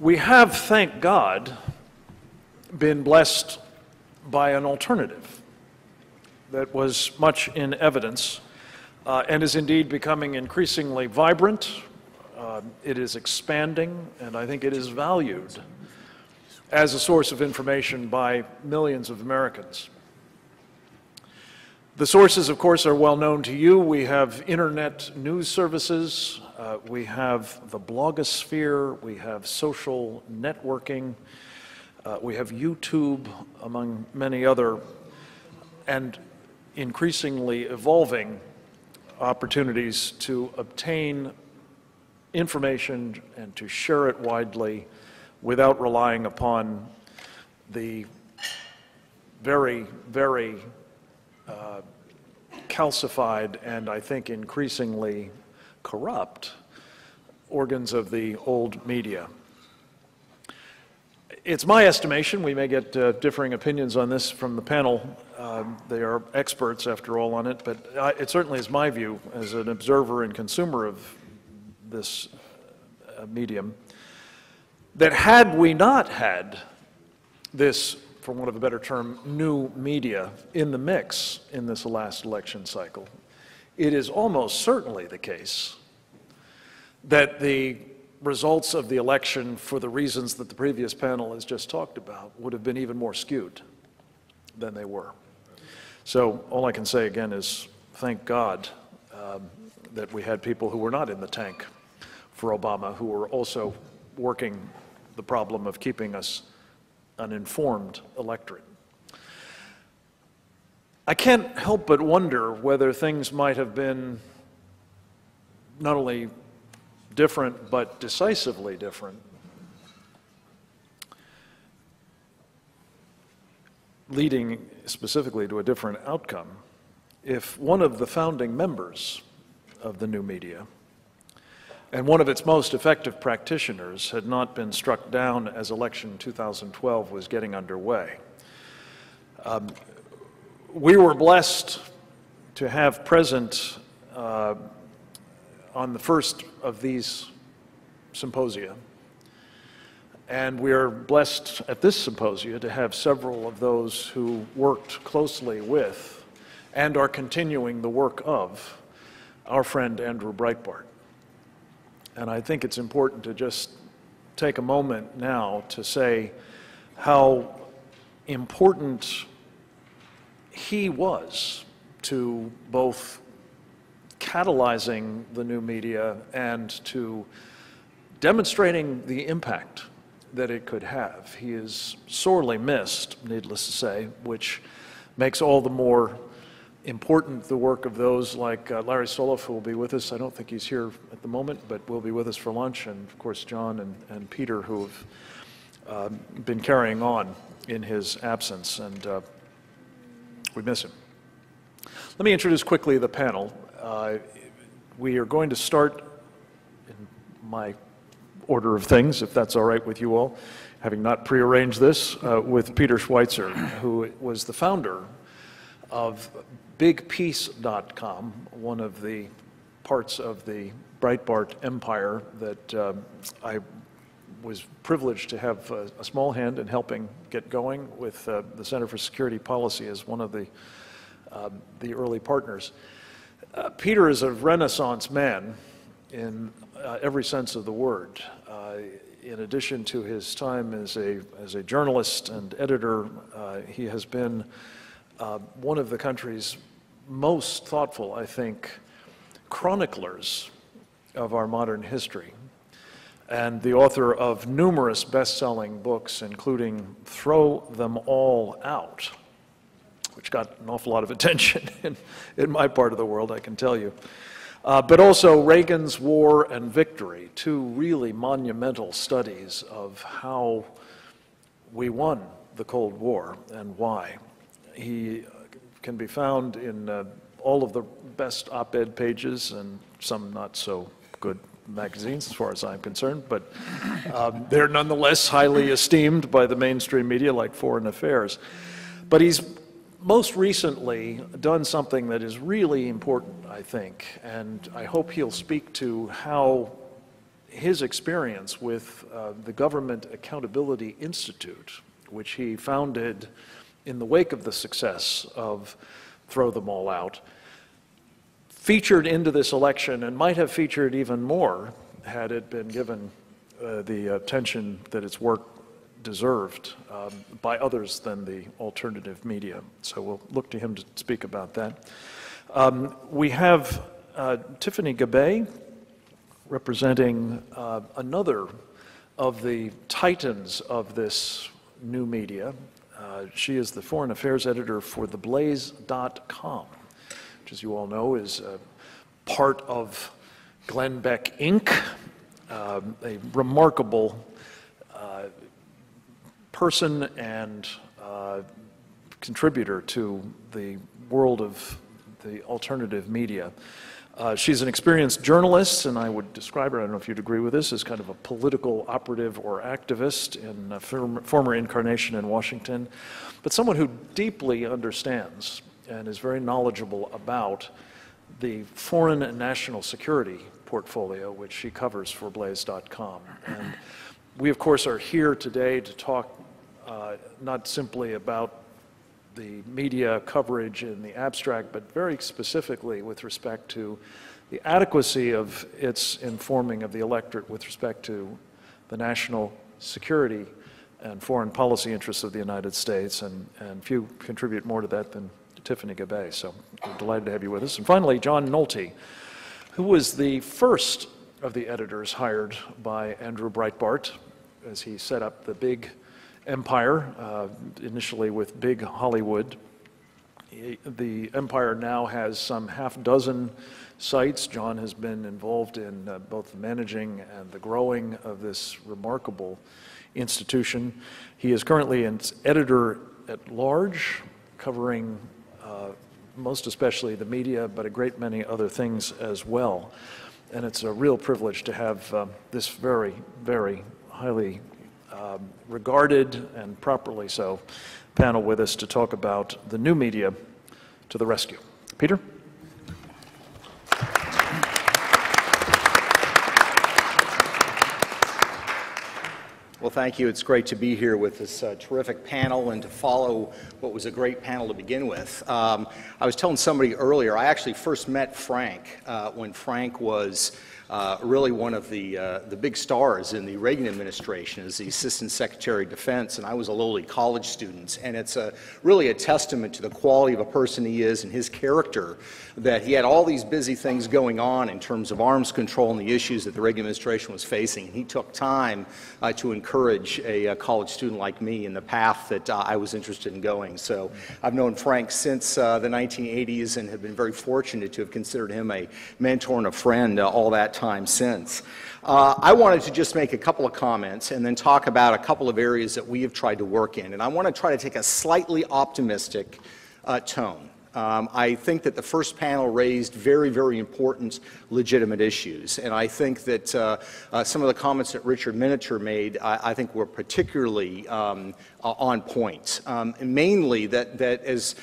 We have, thank God, been blessed by an alternative that was much in evidence and is indeed becoming increasingly vibrant. It is expanding, and I think it is valued as a source of information by millions of Americans. The sources, of course, are well known to you. We have internet news services, we have the blogosphere, we have social networking, we have YouTube, among many other, and increasingly evolving opportunities to obtain information and to share it widely without relying upon the very, very calcified and I think increasingly corrupt organs of the old media. It's my estimation, we may get differing opinions on this from the panel, they are experts after all on it, but it certainly is my view as an observer and consumer of this medium, that had we not had this, for want of a better term, new media in the mix in this last election cycle, it is almost certainly the case that the results of the election, for the reasons that the previous panel has just talked about, would have been even more skewed than they were. So all I can say again is thank God that we had people who were not in the tank for Obama, who were also working the problem of keeping us an informed electorate. I can't help but wonder whether things might have been not only different, but decisively different, leading specifically to a different outcome, if one of the founding members of the new media and one of its most effective practitioners had not been struck down as election 2012 was getting underway. We were blessed to have present on the first of these symposia, and we are blessed at this symposia to have several of those who worked closely with and are continuing the work of our friend Andrew Breitbart. And I think it's important to just take a moment now to say how important he was to both catalyzing the new media and to demonstrating the impact that it could have. He is sorely missed, needless to say, which makes all the more important the work of those like Larry Soloff, who will be with us. I don't think he's here at the moment, but will be with us for lunch, and of course John and Peter, who have been carrying on in his absence, and we miss him. Let me introduce quickly the panel. We are going to start in my order of things, if that's all right with you all, having not prearranged this, with Peter Schweizer, who was the founder of BigPiece.com, one of the parts of the Breitbart empire that I was privileged to have a small hand in helping get going with the Center for Security Policy as one of the early partners. Peter is a Renaissance man in every sense of the word. In addition to his time as a journalist and editor, he has been one of the country's most thoughtful, I think, chroniclers of our modern history, and the author of numerous best-selling books, including Throw Them All Out, which got an awful lot of attention in my part of the world, I can tell you. But also Reagan's War and Victory, two really monumental studies of how we won the Cold War and why. He can be found in all of the best op-ed pages and some not so good magazines as far as I'm concerned, but they're nonetheless highly esteemed by the mainstream media like Foreign Affairs. But he's most recently done something that is really important, I think, and I hope he'll speak to how his experience with the Government Accountability Institute, which he founded in the wake of the success of Throw Them All Out, featured into this election and might have featured even more had it been given the attention that its work deserved by others than the alternative media. So we'll look to him to speak about that. We have Tiffany Gabbay, representing another of the titans of this new media. She is the foreign affairs editor for theblaze.com, which, as you all know, is part of Glenn Beck Inc., a remarkable person and contributor to the world of the alternative media. She's an experienced journalist, and I would describe her, I don't know if you'd agree with this, as kind of a political operative or activist in a former incarnation in Washington, but someone who deeply understands and is very knowledgeable about the foreign and national security portfolio, which she covers for Blaze.com. And we, of course, are here today to talk not simply about the media coverage in the abstract, but very specifically with respect to the adequacy of its informing of the electorate with respect to the national security and foreign policy interests of the United States, and few contribute more to that than Tiffany Gabbay. So we're delighted to have you with us. And finally, John Nolte, who was the first of the editors hired by Andrew Breitbart as he set up the big empire, initially with Big Hollywood. The empire now has some half-dozen sites. John has been involved in both the managing and the growing of this remarkable institution. He is currently an editor-at-large, covering most especially the media, but a great many other things as well. And it's a real privilege to have this very, very highly regarded, and properly so, panel with us to talk about the new media to the rescue. Peter? Well, thank you. It's great to be here with this terrific panel and to follow what was a great panel to begin with. I was telling somebody earlier, I actually first met Frank when Frank was really one of the big stars in the Reagan administration as the Assistant Secretary of Defense, and I was a lowly college student. And it's really a testament to the quality of a person he is and his character that he had all these busy things going on in terms of arms control and the issues that the Reagan administration was facing. And he took time to encourage a college student like me in the path that I was interested in going. So I've known Frank since the 1980s and have been very fortunate to have considered him a mentor and a friend all that time since. I wanted to just make a couple of comments and then talk about a couple of areas that we have tried to work in. And I want to try to take a slightly optimistic tone. I think that the first panel raised very, very important, legitimate issues. And I think that some of the comments that Richard Miniter made, I think were particularly on point. Mainly that as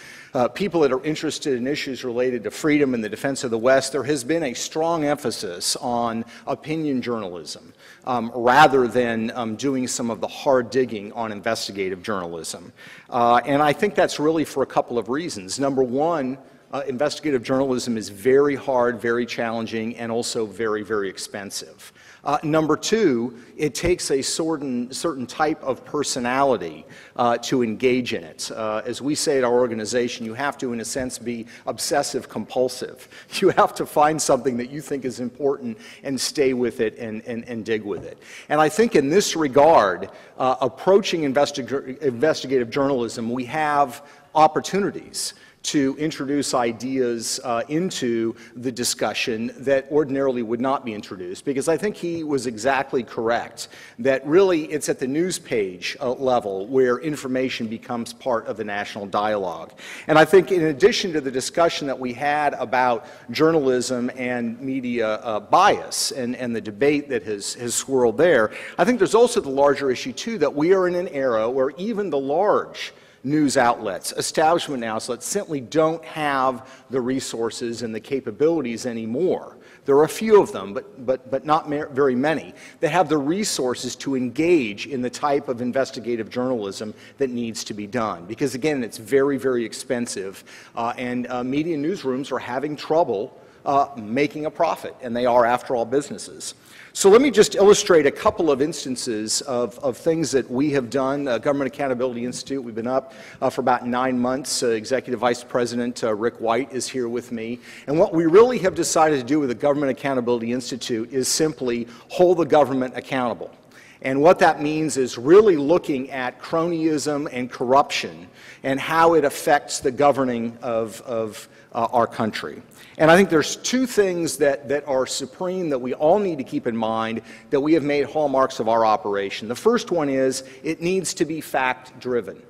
people that are interested in issues related to freedom and the defense of the West, there has been a strong emphasis on opinion journalism rather than doing some of the hard digging on investigative journalism. And I think that's really for a couple of reasons. Number one, investigative journalism is very hard, very challenging, and also very, very expensive. Number two, it takes a certain type of personality to engage in it. As we say at our organization, you have to, in a sense, be obsessive compulsive. You have to find something that you think is important and stay with it and dig with it. And I think in this regard, approaching investigative journalism, we have opportunities to introduce ideas into the discussion that ordinarily would not be introduced, because I think he was exactly correct that really it's at the news page level where information becomes part of the national dialogue. And I think in addition to the discussion that we had about journalism and media bias and the debate that has swirled there, I think there's also the larger issue too that we are in an era where even the large news outlets, establishment outlets, simply don't have the resources and the capabilities anymore There are a few of them, but not very many, that have the resources to engage in the type of investigative journalism that needs to be done. Because again, it's very, very expensive, and media newsrooms are having trouble making a profit, and they are, after all, businesses. So let me just illustrate a couple of instances of things that we have done. Government Accountability Institute, we've been up for about 9 months. Executive Vice President Rick White is here with me. And what we really have decided to do with the Government Accountability Institute is simply hold the government accountable. And what that means is really looking at cronyism and corruption and how it affects the governing of our country. And I think there's two things that are supreme that we all need to keep in mind that we have made hallmarks of our operation. The first one is it needs to be fact-driven.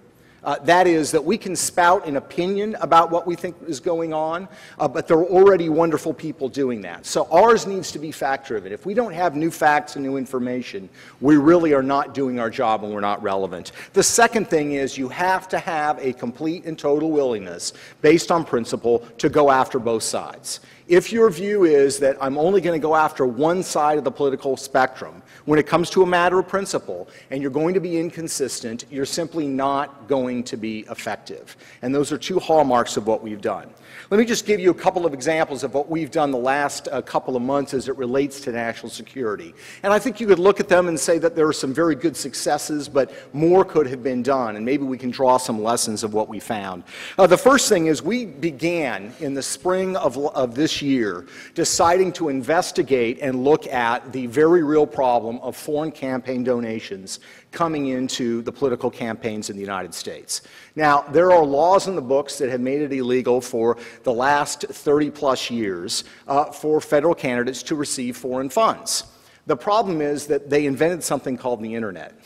That is, that we can spout an opinion about what we think is going on, but there are already wonderful people doing that. So ours needs to be fact-driven. If we don't have new facts and new information, we really are not doing our job and we're not relevant. The second thing is you have to have a complete and total willingness, based on principle, to go after both sides. If your view is that I'm only going to go after one side of the political spectrum, when it comes to a matter of principle, and you're going to be inconsistent, you're simply not going to be effective. And those are two hallmarks of what we've done. Let me just give you a couple of examples of what we've done the last couple of months as it relates to national security. And I think you could look at them and say that there are some very good successes, but more could have been done, and maybe we can draw some lessons of what we found. The first thing is we began in the spring of this year deciding to investigate and look at the very real problem of foreign campaign donations coming into the political campaigns in the United States. Now, there are laws in the books that have made it illegal for the last 30-plus years for federal candidates to receive foreign funds. The problem is that they invented something called the Internet.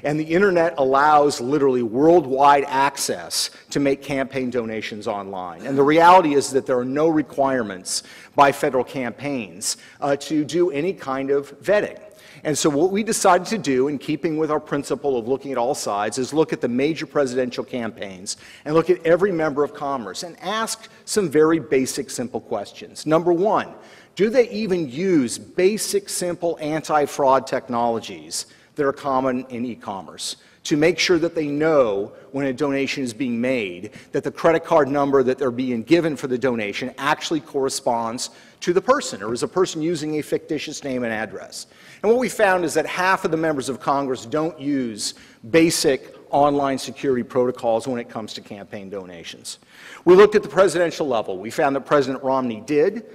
And the Internet allows literally worldwide access to make campaign donations online. And the reality is that there are no requirements by federal campaigns to do any kind of vetting. And so what we decided to do, in keeping with our principle of looking at all sides, is look at the major presidential campaigns and look at every member of Congress and ask some very basic, simple questions. Number one, do they even use basic, simple anti-fraud technologies that are common in e-commerce to make sure that they know when a donation is being made that the credit card number that they're being given for the donation actually corresponds to the person, or is a person using a fictitious name and address? And what we found is that half of the members of Congress don't use basic online security protocols when it comes to campaign donations. We looked at the presidential level. We found that President Romney did,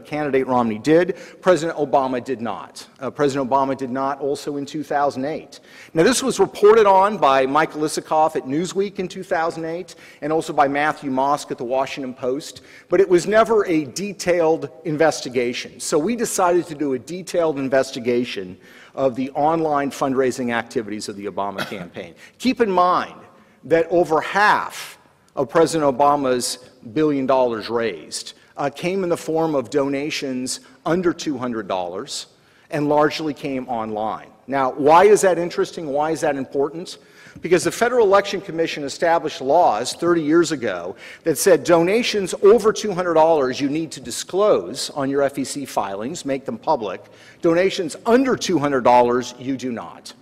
candidate Romney did, President Obama did not. President Obama did not also in 2008. Now this was reported on by Michael Isikoff at Newsweek in 2008 and also by Matthew Mosk at the Washington Post, but it was never a detailed investigation. So we decided to do a detailed investigation of the online fundraising activities of the Obama campaign. Keep in mind that over half of President Obama's $1 billion raised came in the form of donations under $200 and largely came online. Now, why is that interesting? Why is that important? Because the Federal Election Commission established laws 30 years ago that said donations over $200 you need to disclose on your FEC filings, make them public. Donations under $200 you do not.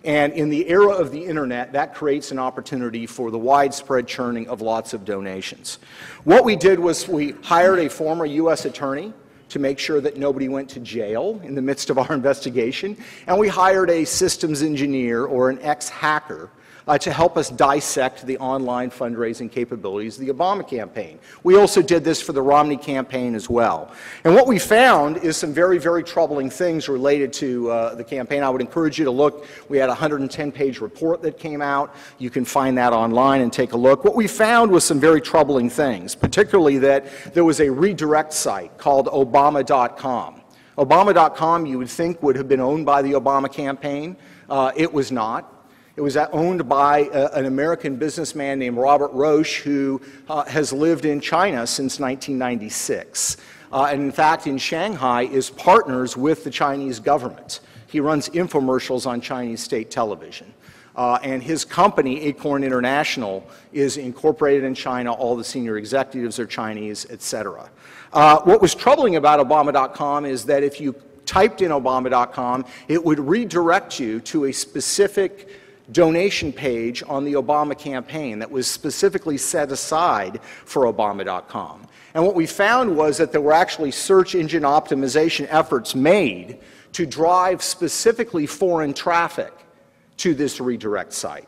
And in the era of the Internet, that creates an opportunity for the widespread churning of lots of donations. What we did was we hired a former U.S. attorney to make sure that nobody went to jail in the midst of our investigation, and we hired a systems engineer or an ex-hacker to help us dissect the online fundraising capabilities of the Obama campaign. We also did this for the Romney campaign as well. And what we found is some very, very troubling things related to the campaign. I would encourage you to look. We had a 110-page report that came out. You can find that online and take a look. What we found was some very troubling things, particularly that there was a redirect site called Obama.com. Obama.com, you would think, would have been owned by the Obama campaign. It was not. It was owned by an American businessman named Robert Roche, who has lived in China since 1996. And in fact, in Shanghai, is partners with the Chinese government. He runs infomercials on Chinese state television. And his company, Acorn International, is incorporated in China. All the senior executives are Chinese, et cetera. What was troubling about Obama.com is that if you typed in Obama.com, it would redirect you to a specific donation page on the Obama campaign that was specifically set aside for Obama.com. And what we found was that there were actually search engine optimization efforts made to drive specifically foreign traffic to this redirect site.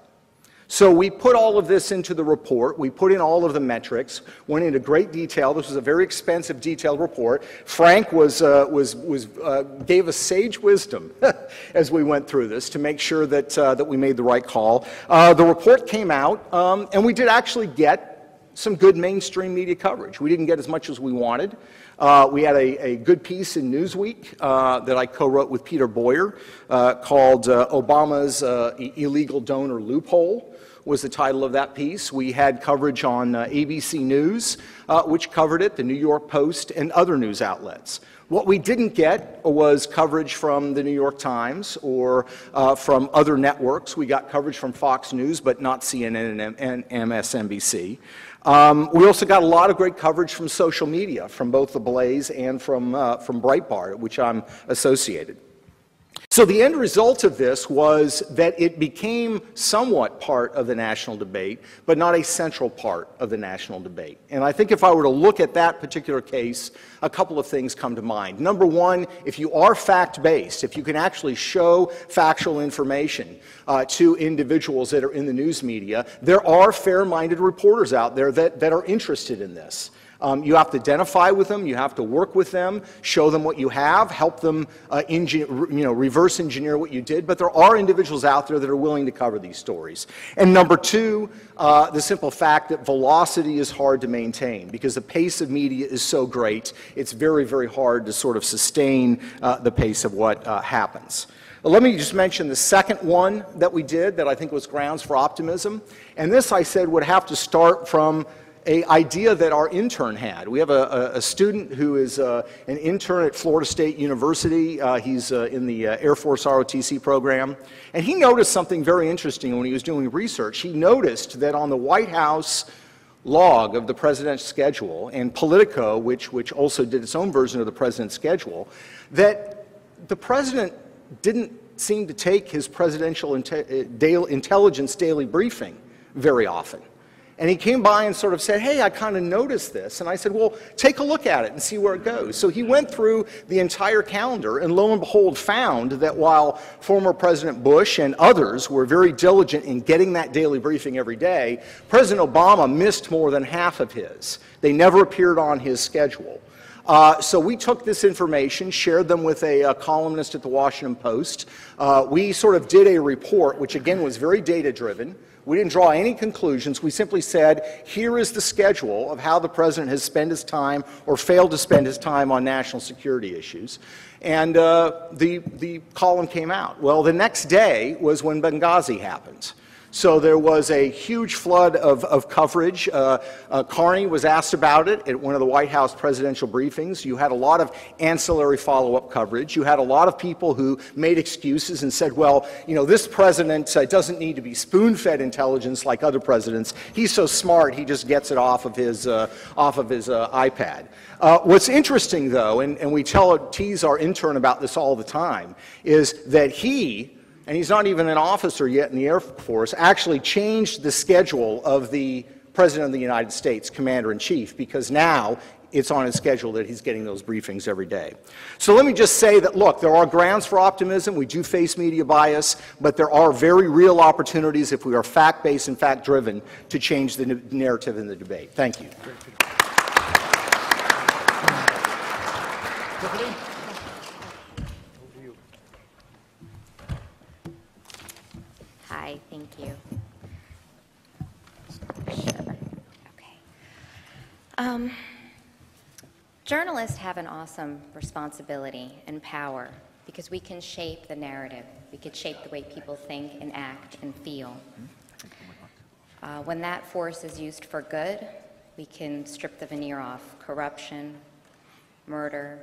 So we put all of this into the report. We put in all of the metrics, went into great detail. This was a very expensive, detailed report. Frank gave us sage wisdom as we went through this to make sure that, that we made the right call. The report came out, and we did actually get some good mainstream media coverage. We didn't get as much as we wanted. We had a good piece in Newsweek that I co-wrote with Peter Boyer called Obama's Illegal Donor Loophole was the title of that piece. We had coverage on ABC News, which covered it, the New York Post, and other news outlets. What we didn't get was coverage from the New York Times or from other networks. We got coverage from Fox News, but not CNN and MSNBC. We also got a lot of great coverage from social media, from both The Blaze and from Breitbart, which I'm associated. So the end result of this was that it became somewhat part of the national debate, but not a central part of the national debate. And I think if I were to look at that particular case, a couple of things come to mind. Number one, if you are fact-based, if you can actually show factual information to individuals that are in the news media, there are fair-minded reporters out there that are interested in this. You have to identify with them, you have to work with them, show them what you have, help them reverse engineer what you did, but there are individuals out there that are willing to cover these stories. And number two, the simple fact that velocity is hard to maintain because the pace of media is so great, it's very, very hard to sort of sustain the pace of what happens. Let me just mention the second one that we did that I think was grounds for optimism, and this I said would have to start from an idea that our intern had. We have a student who is an intern at Florida State University. He's in the Air Force ROTC program. And he noticed something very interesting when he was doing research. He noticed that on the White House log of the president's schedule, and Politico, which also did its own version of the president's schedule, that the president didn't seem to take his presidential intelligence daily briefing very often. And he came by and sort of said, hey, I kind of noticed this. And I said, well, take a look at it and see where it goes. So he went through the entire calendar and lo and behold found that while former President Bush and others were very diligent in getting that daily briefing every day, President Obama missed more than half of his. They never appeared on his schedule. So we took this information, shared them with a columnist at the Washington Post. We sort of did a report, which again was very data-driven. We didn't draw any conclusions. We simply said, here is the schedule of how the president has spent his time or failed to spend his time on national security issues. And the column came out. Well, the next day was when Benghazi happened. So there was a huge flood of coverage. Carney was asked about it at one of the White House presidential briefings. You had a lot of ancillary follow-up coverage. You had a lot of people who made excuses and said, well, you know, this president doesn't need to be spoon-fed intelligence like other presidents. He's so smart, he just gets it off of his iPad. What's interesting, though, and we tease our intern about this all the time, is that and he's not even an officer yet in the Air Force, actually changed the schedule of the President of the United States, Commander-in-Chief, because now it's on his schedule that he's getting those briefings every day. So let me just say that, look, there are grounds for optimism. We do face media bias, but there are very real opportunities if we are fact-based and fact-driven to change the narrative in the debate. Thank you. Tiffany? Hi, thank you. Sure. Okay. Journalists have an awesome responsibility and power because we can shape the narrative. We can shape the way people think and act and feel. When that force is used for good, we can strip the veneer off corruption, murder,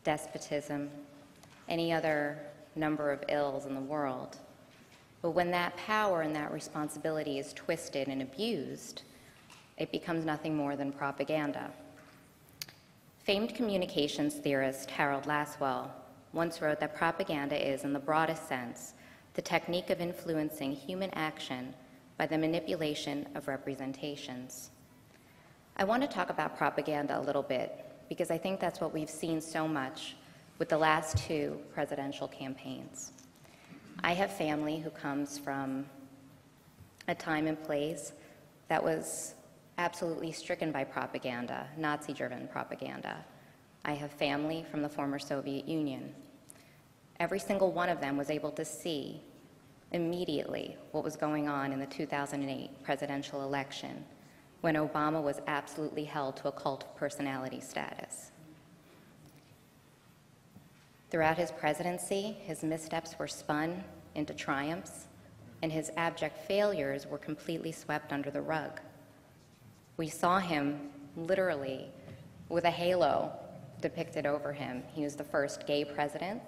despotism, any other number of ills in the world. But when that power and that responsibility is twisted and abused, it becomes nothing more than propaganda. Famed communications theorist Harold Lasswell once wrote that propaganda is, in the broadest sense, the technique of influencing human action by the manipulation of representations. I want to talk about propaganda a little bit because I think that's what we've seen so much with the last 2 presidential campaigns. I have family who comes from a time and place that was absolutely stricken by propaganda, Nazi-driven propaganda. I have family from the former Soviet Union. Every single one of them was able to see immediately what was going on in the 2008 presidential election when Obama was absolutely held to a cult of personality status. Throughout his presidency, his missteps were spun into triumphs, and his abject failures were completely swept under the rug. We saw him literally with a halo depicted over him. He was the first gay president,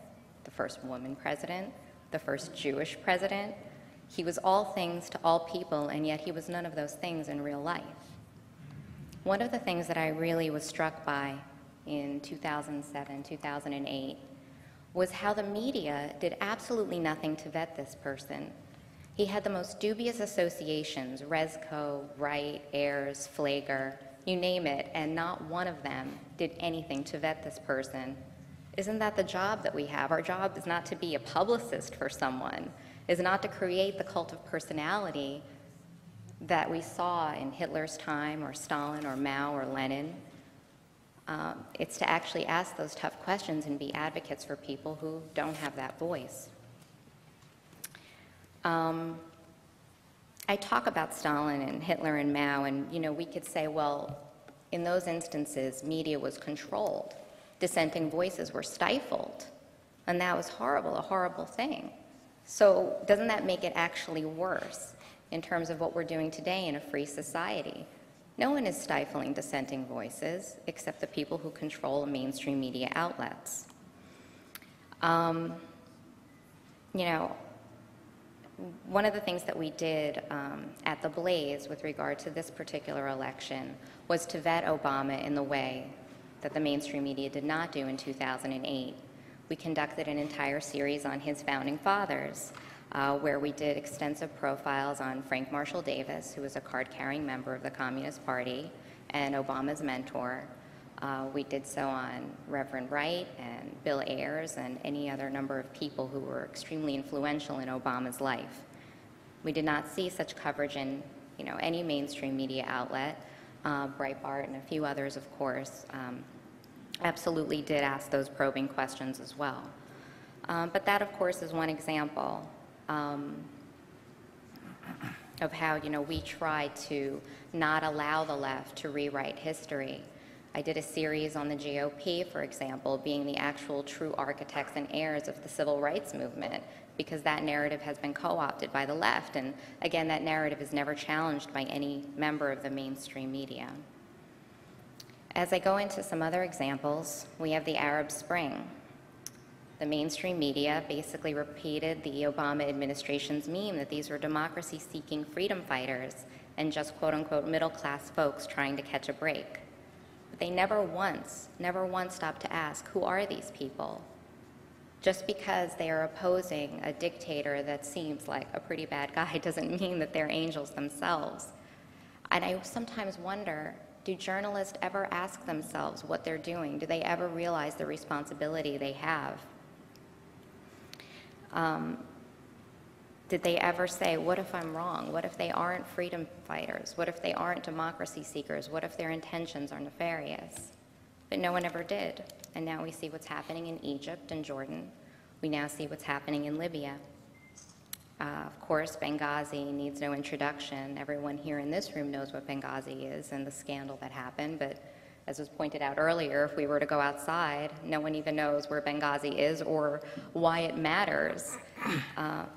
the first woman president, the first Jewish president. He was all things to all people, and yet he was none of those things in real life. One of the things that I really was struck by in 2007, 2008, was how the media did absolutely nothing to vet this person. He had the most dubious associations, Resco, Wright, Ayers, Flager, you name it, and not one of them did anything to vet this person. Isn't that the job that we have? Our job is not to be a publicist for someone, is not to create the cult of personality that we saw in Hitler's time, or Stalin, or Mao, or Lenin. It's to actually ask those tough questions and be advocates for people who don't have that voice. I talk about Stalin and Hitler and Mao, and we could say, well, in those instances, media was controlled. Dissenting voices were stifled, and that was horrible, a horrible thing. So doesn't that make it actually worse in terms of what we're doing today in a free society? No one is stifling dissenting voices except the people who control mainstream media outlets. One of the things that we did at the Blaze with regard to this particular election was to vet Obama in the way that the mainstream media did not do in 2008. We conducted an entire series on his founding fathers, where we did extensive profiles on Frank Marshall Davis, who was a card-carrying member of the Communist Party and Obama's mentor. We did so on Reverend Wright and Bill Ayers and any other number of people who were extremely influential in Obama's life. We did not see such coverage in any mainstream media outlet. Breitbart and a few others, of course, absolutely did ask those probing questions as well. But that, of course, is one example of how we try to not allow the left to rewrite history. I did a series on the GOP, for example, being the actual true architects and heirs of the civil rights movement, because that narrative has been co-opted by the left, and again, that narrative is never challenged by any member of the mainstream media. As I go into some other examples, we have the Arab Spring. The mainstream media basically repeated the Obama administration's meme that these were democracy-seeking freedom fighters and just quote-unquote middle-class folks trying to catch a break. But they never once stopped to ask, who are these people? Just because they are opposing a dictator that seems like a pretty bad guy doesn't mean that they're angels themselves. And I sometimes wonder, do journalists ever ask themselves what they're doing? Do they ever realize the responsibility they have? Did they ever say, what if I'm wrong? What if they aren't freedom fighters? What if they aren't democracy seekers? What if their intentions are nefarious? But no one ever did. And now we see what's happening in Egypt and Jordan. We now see what's happening in Libya. Of course, Benghazi needs no introduction. Everyone here in this room knows what Benghazi is and the scandal that happened. But as was pointed out earlier, if we were to go outside, no one even knows where Benghazi is or why it matters.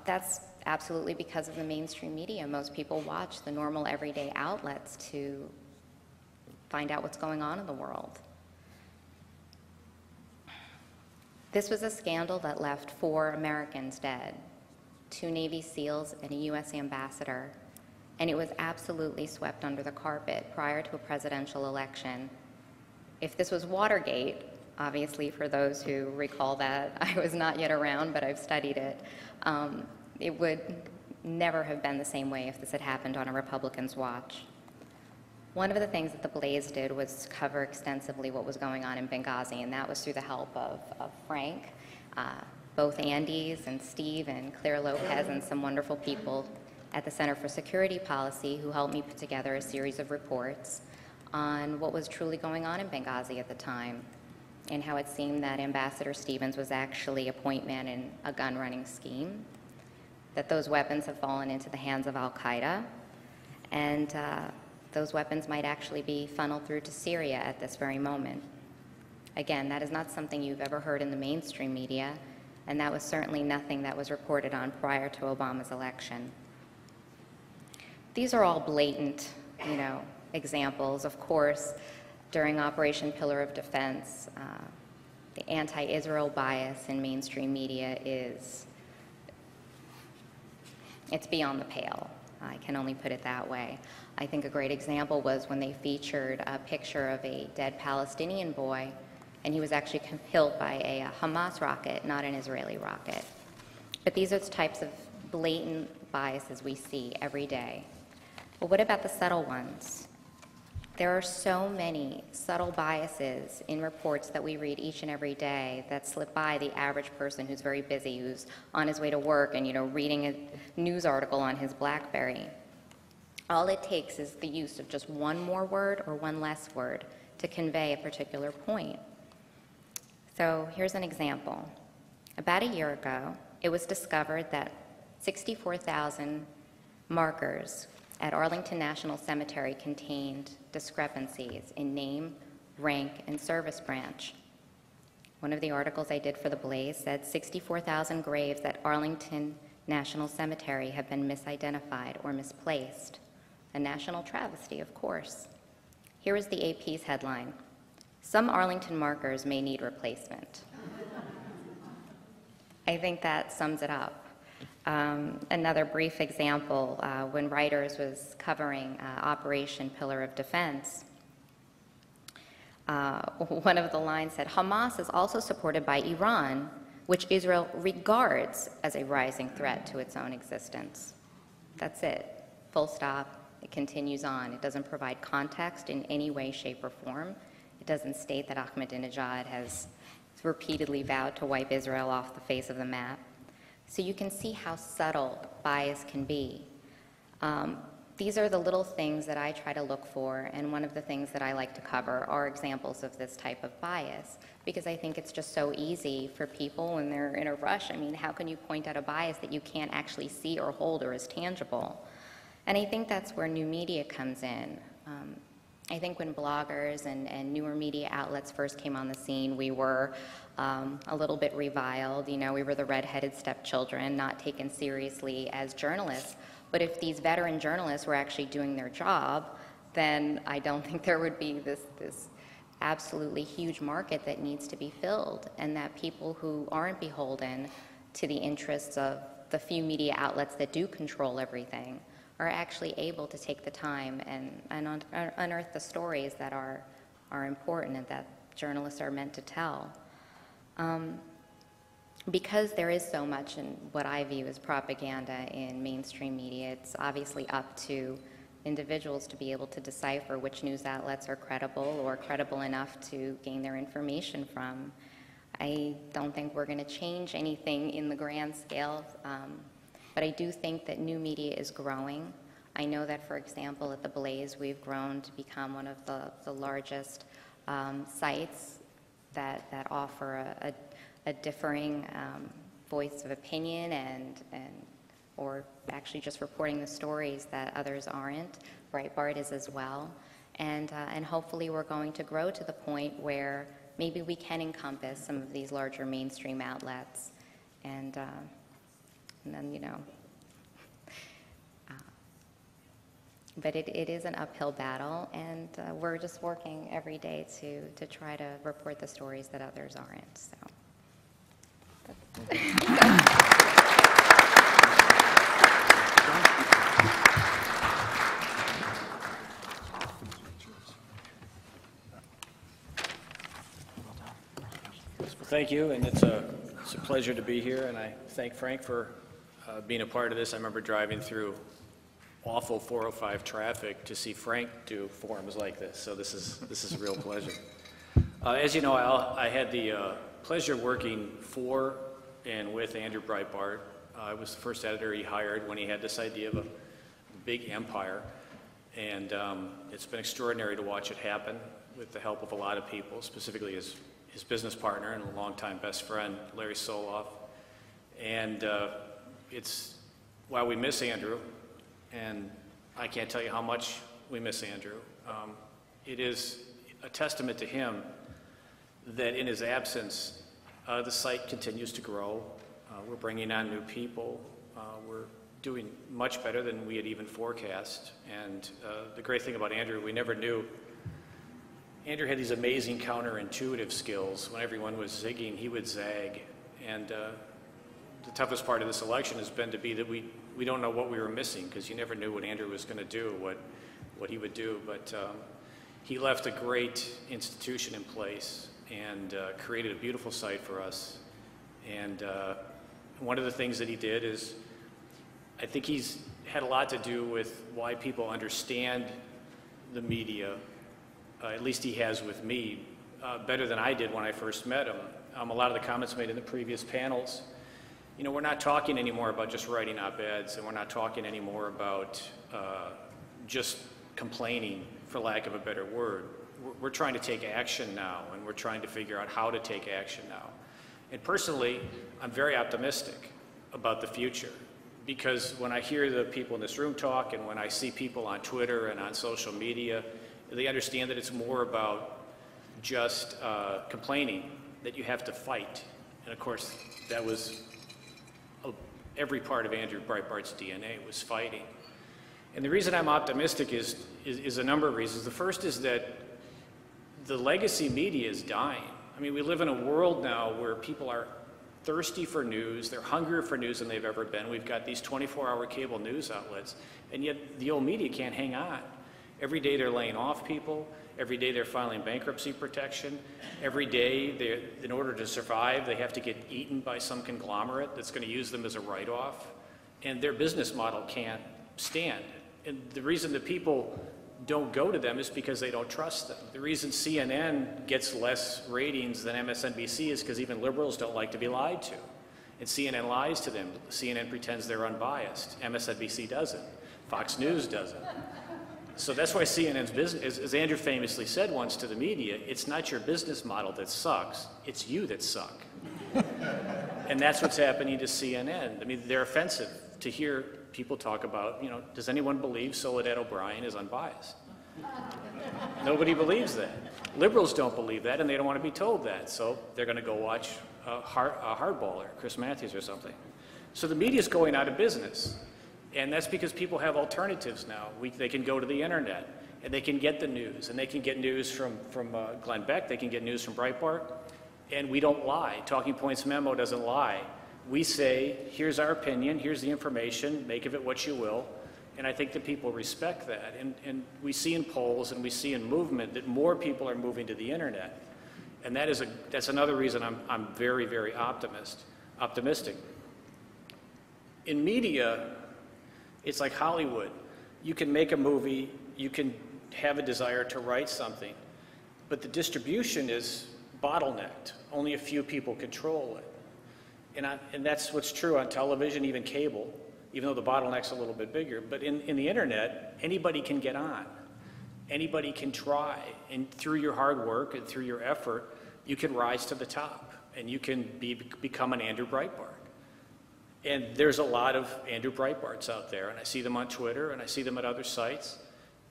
That's absolutely because of the mainstream media. Most people watch the normal everyday outlets to find out what's going on in the world. This was a scandal that left 4 Americans dead. 2 Navy SEALs, and a U.S. ambassador, and it was absolutely swept under the carpet prior to a presidential election. If this was Watergate, obviously for those who recall that, I was not yet around, but I've studied it, it would never have been the same way if this had happened on a Republican's watch. One of the things that the Blaze did was cover extensively what was going on in Benghazi, and that was through the help of Frank, both Andy's and Steve and Claire Lopez and some wonderful people at the Center for Security Policy who helped me put together a series of reports on what was truly going on in Benghazi at the time, and how it seemed that Ambassador Stevens was actually a point man in a gun-running scheme, that those weapons have fallen into the hands of Al-Qaeda, and those weapons might actually be funneled through to Syria at this very moment. Again, that is not something you've ever heard in the mainstream media, and that was certainly nothing that was reported on prior to Obama's election. These are all blatant, examples. Of course, during Operation Pillar of Defense, the anti-Israel bias in mainstream media it's beyond the pale. I can only put it that way. I think a great example was when they featured a picture of a dead Palestinian boy, and he was actually killed by a Hamas rocket, not an Israeli rocket. But these are the types of blatant biases we see every day. But what about the subtle ones? There are so many subtle biases in reports that we read each and every day that slip by the average person who's very busy, who's on his way to work and reading a news article on his BlackBerry. All it takes is the use of just one more word or one less word to convey a particular point. So here's an example. About a year ago, it was discovered that 64,000 markers at Arlington National Cemetery contained discrepancies in name, rank, and service branch. One of the articles I did for the Blaze said 64,000 graves at Arlington National Cemetery have been misidentified or misplaced. A national travesty, of course. Here is the AP's headline: "Some Arlington markers may need replacement." I think that sums it up. Another brief example, when Reuters was covering Operation Pillar of Defense, one of the lines said, "Hamas is also supported by Iran, which Israel regards as a rising threat to its own existence." That's it. Full stop. It continues on. It doesn't provide context in any way, shape, or form. It doesn't state that Ahmadinejad has repeatedly vowed to wipe Israel off the face of the map. So you can see how subtle bias can be. These are the little things that I try to look for, and one of the things that I like to cover are examples of this type of bias, because I think it's just so easy for people when they're in a rush. I mean, how can you point out a bias that you can't actually see or hold or is tangible? And I think that's where new media comes in. I think when bloggers and newer media outlets first came on the scene, we were a little bit reviled. We were the redheaded stepchildren, not taken seriously as journalists. But if these veteran journalists were actually doing their job, then I don't think there would be this absolutely huge market that needs to be filled, and that people who aren't beholden to the interests of the few media outlets that do control everything are actually able to take the time and unearth the stories that are important and that journalists are meant to tell. Because there is so much in what I view as propaganda in mainstream media, it's obviously up to individuals to be able to decipher which news outlets are credible or credible enough to gain their information from. I don't think we're going to change anything in the grand scale, but I do think that new media is growing. I know that, for example, at the Blaze, we've grown to become one of the largest sites that offer a differing voice of opinion or actually just reporting the stories that others aren't. Breitbart is as well. And hopefully we're going to grow to the point where maybe we can encompass some of these larger mainstream outlets. And then, but it is an uphill battle, and we're just working every day to try to report the stories that others aren't. So. thank you, and it's a pleasure to be here, and I thank Frank for being a part of this. I remember driving through awful 405 traffic to see Frank do forums like this, so this is a real pleasure. As you know, I had the pleasure of working for and with Andrew Breitbart. I was the first editor he hired when he had this idea of a big empire, and it's been extraordinary to watch it happen with the help of a lot of people, specifically his business partner and a longtime best friend, Larry Soloff. And while we miss Andrew, and I can't tell you how much we miss Andrew, it is a testament to him that in his absence, the site continues to grow. We're bringing on new people. We're doing much better than we had even forecast. And the great thing about Andrew, we never knew. Andrew had these amazing counterintuitive skills. When everyone was zigging, he would zag. And the toughest part of this election has been that we don't know what we were missing, because you never knew what Andrew was going to do, what he would do. But he left a great institution in place and created a beautiful site for us. And one of the things that he did is, I think he's had a lot to do with why people understand the media, at least he has with me, better than I did when I first met him. A lot of the comments made in the previous panels, you know, we're not talking anymore about just writing op-eds, and we're not talking anymore about just complaining, for lack of a better word. We're trying to take action now, and we're trying to figure out how to take action now. And personally, I'm very optimistic about the future, because when I hear the people in this room talk, and when I see people on Twitter and on social media, they understand that it's more about just complaining, that you have to fight. And of course, that was every part of Andrew Breitbart's DNA, was fighting. And the reason I'm optimistic is a number of reasons. The first is that the legacy media is dying. I mean, we live in a world now where people are thirsty for news. They're hungrier for news than they've ever been. We've got these 24-hour cable news outlets, and yet the old media can't hang on. Every day they're laying off people. Every day they're filing bankruptcy protection. Every day, in order to survive, they have to get eaten by some conglomerate that's going to use them as a write-off. And their business model can't stand. And the reason that people don't go to them is because they don't trust them. The reason CNN gets less ratings than MSNBC is because even liberals don't like to be lied to. And CNN lies to them. CNN pretends they're unbiased. MSNBC doesn't. Fox News doesn't. So that's why CNN's business, as Andrew famously said once to the media, it's not your business model that sucks, it's you that suck. And that's what's happening to CNN. I mean, they're offensive to hear people talk about, you know, does anyone believe Soledad O'Brien is unbiased? Nobody believes that. Liberals don't believe that, and they don't want to be told that, so they're going to go watch a hardballer, Chris Matthews or something. So the media's going out of business. And that's because people have alternatives now. They can go to the internet, and they can get the news, and they can get news from Glenn Beck, they can get news from Breitbart, and we don't lie. Talking Points memo doesn't lie. We say, here's our opinion, here's the information, make of it what you will, and I think that people respect that. And we see in polls and we see in movement that more people are moving to the internet. And that's another reason I'm very, very optimistic. In media, it's like Hollywood. You can make a movie, you can have a desire to write something, but the distribution is bottlenecked. Only a few people control it. And that's what's true on television, even cable, even though the bottleneck's a little bit bigger. But in the internet, anybody can get on. Anybody can try. And through your hard work and through your effort, you can rise to the top, and you can become an Andrew Breitbart. And there's a lot of Andrew Breitbarts out there, and I see them on Twitter, and I see them at other sites,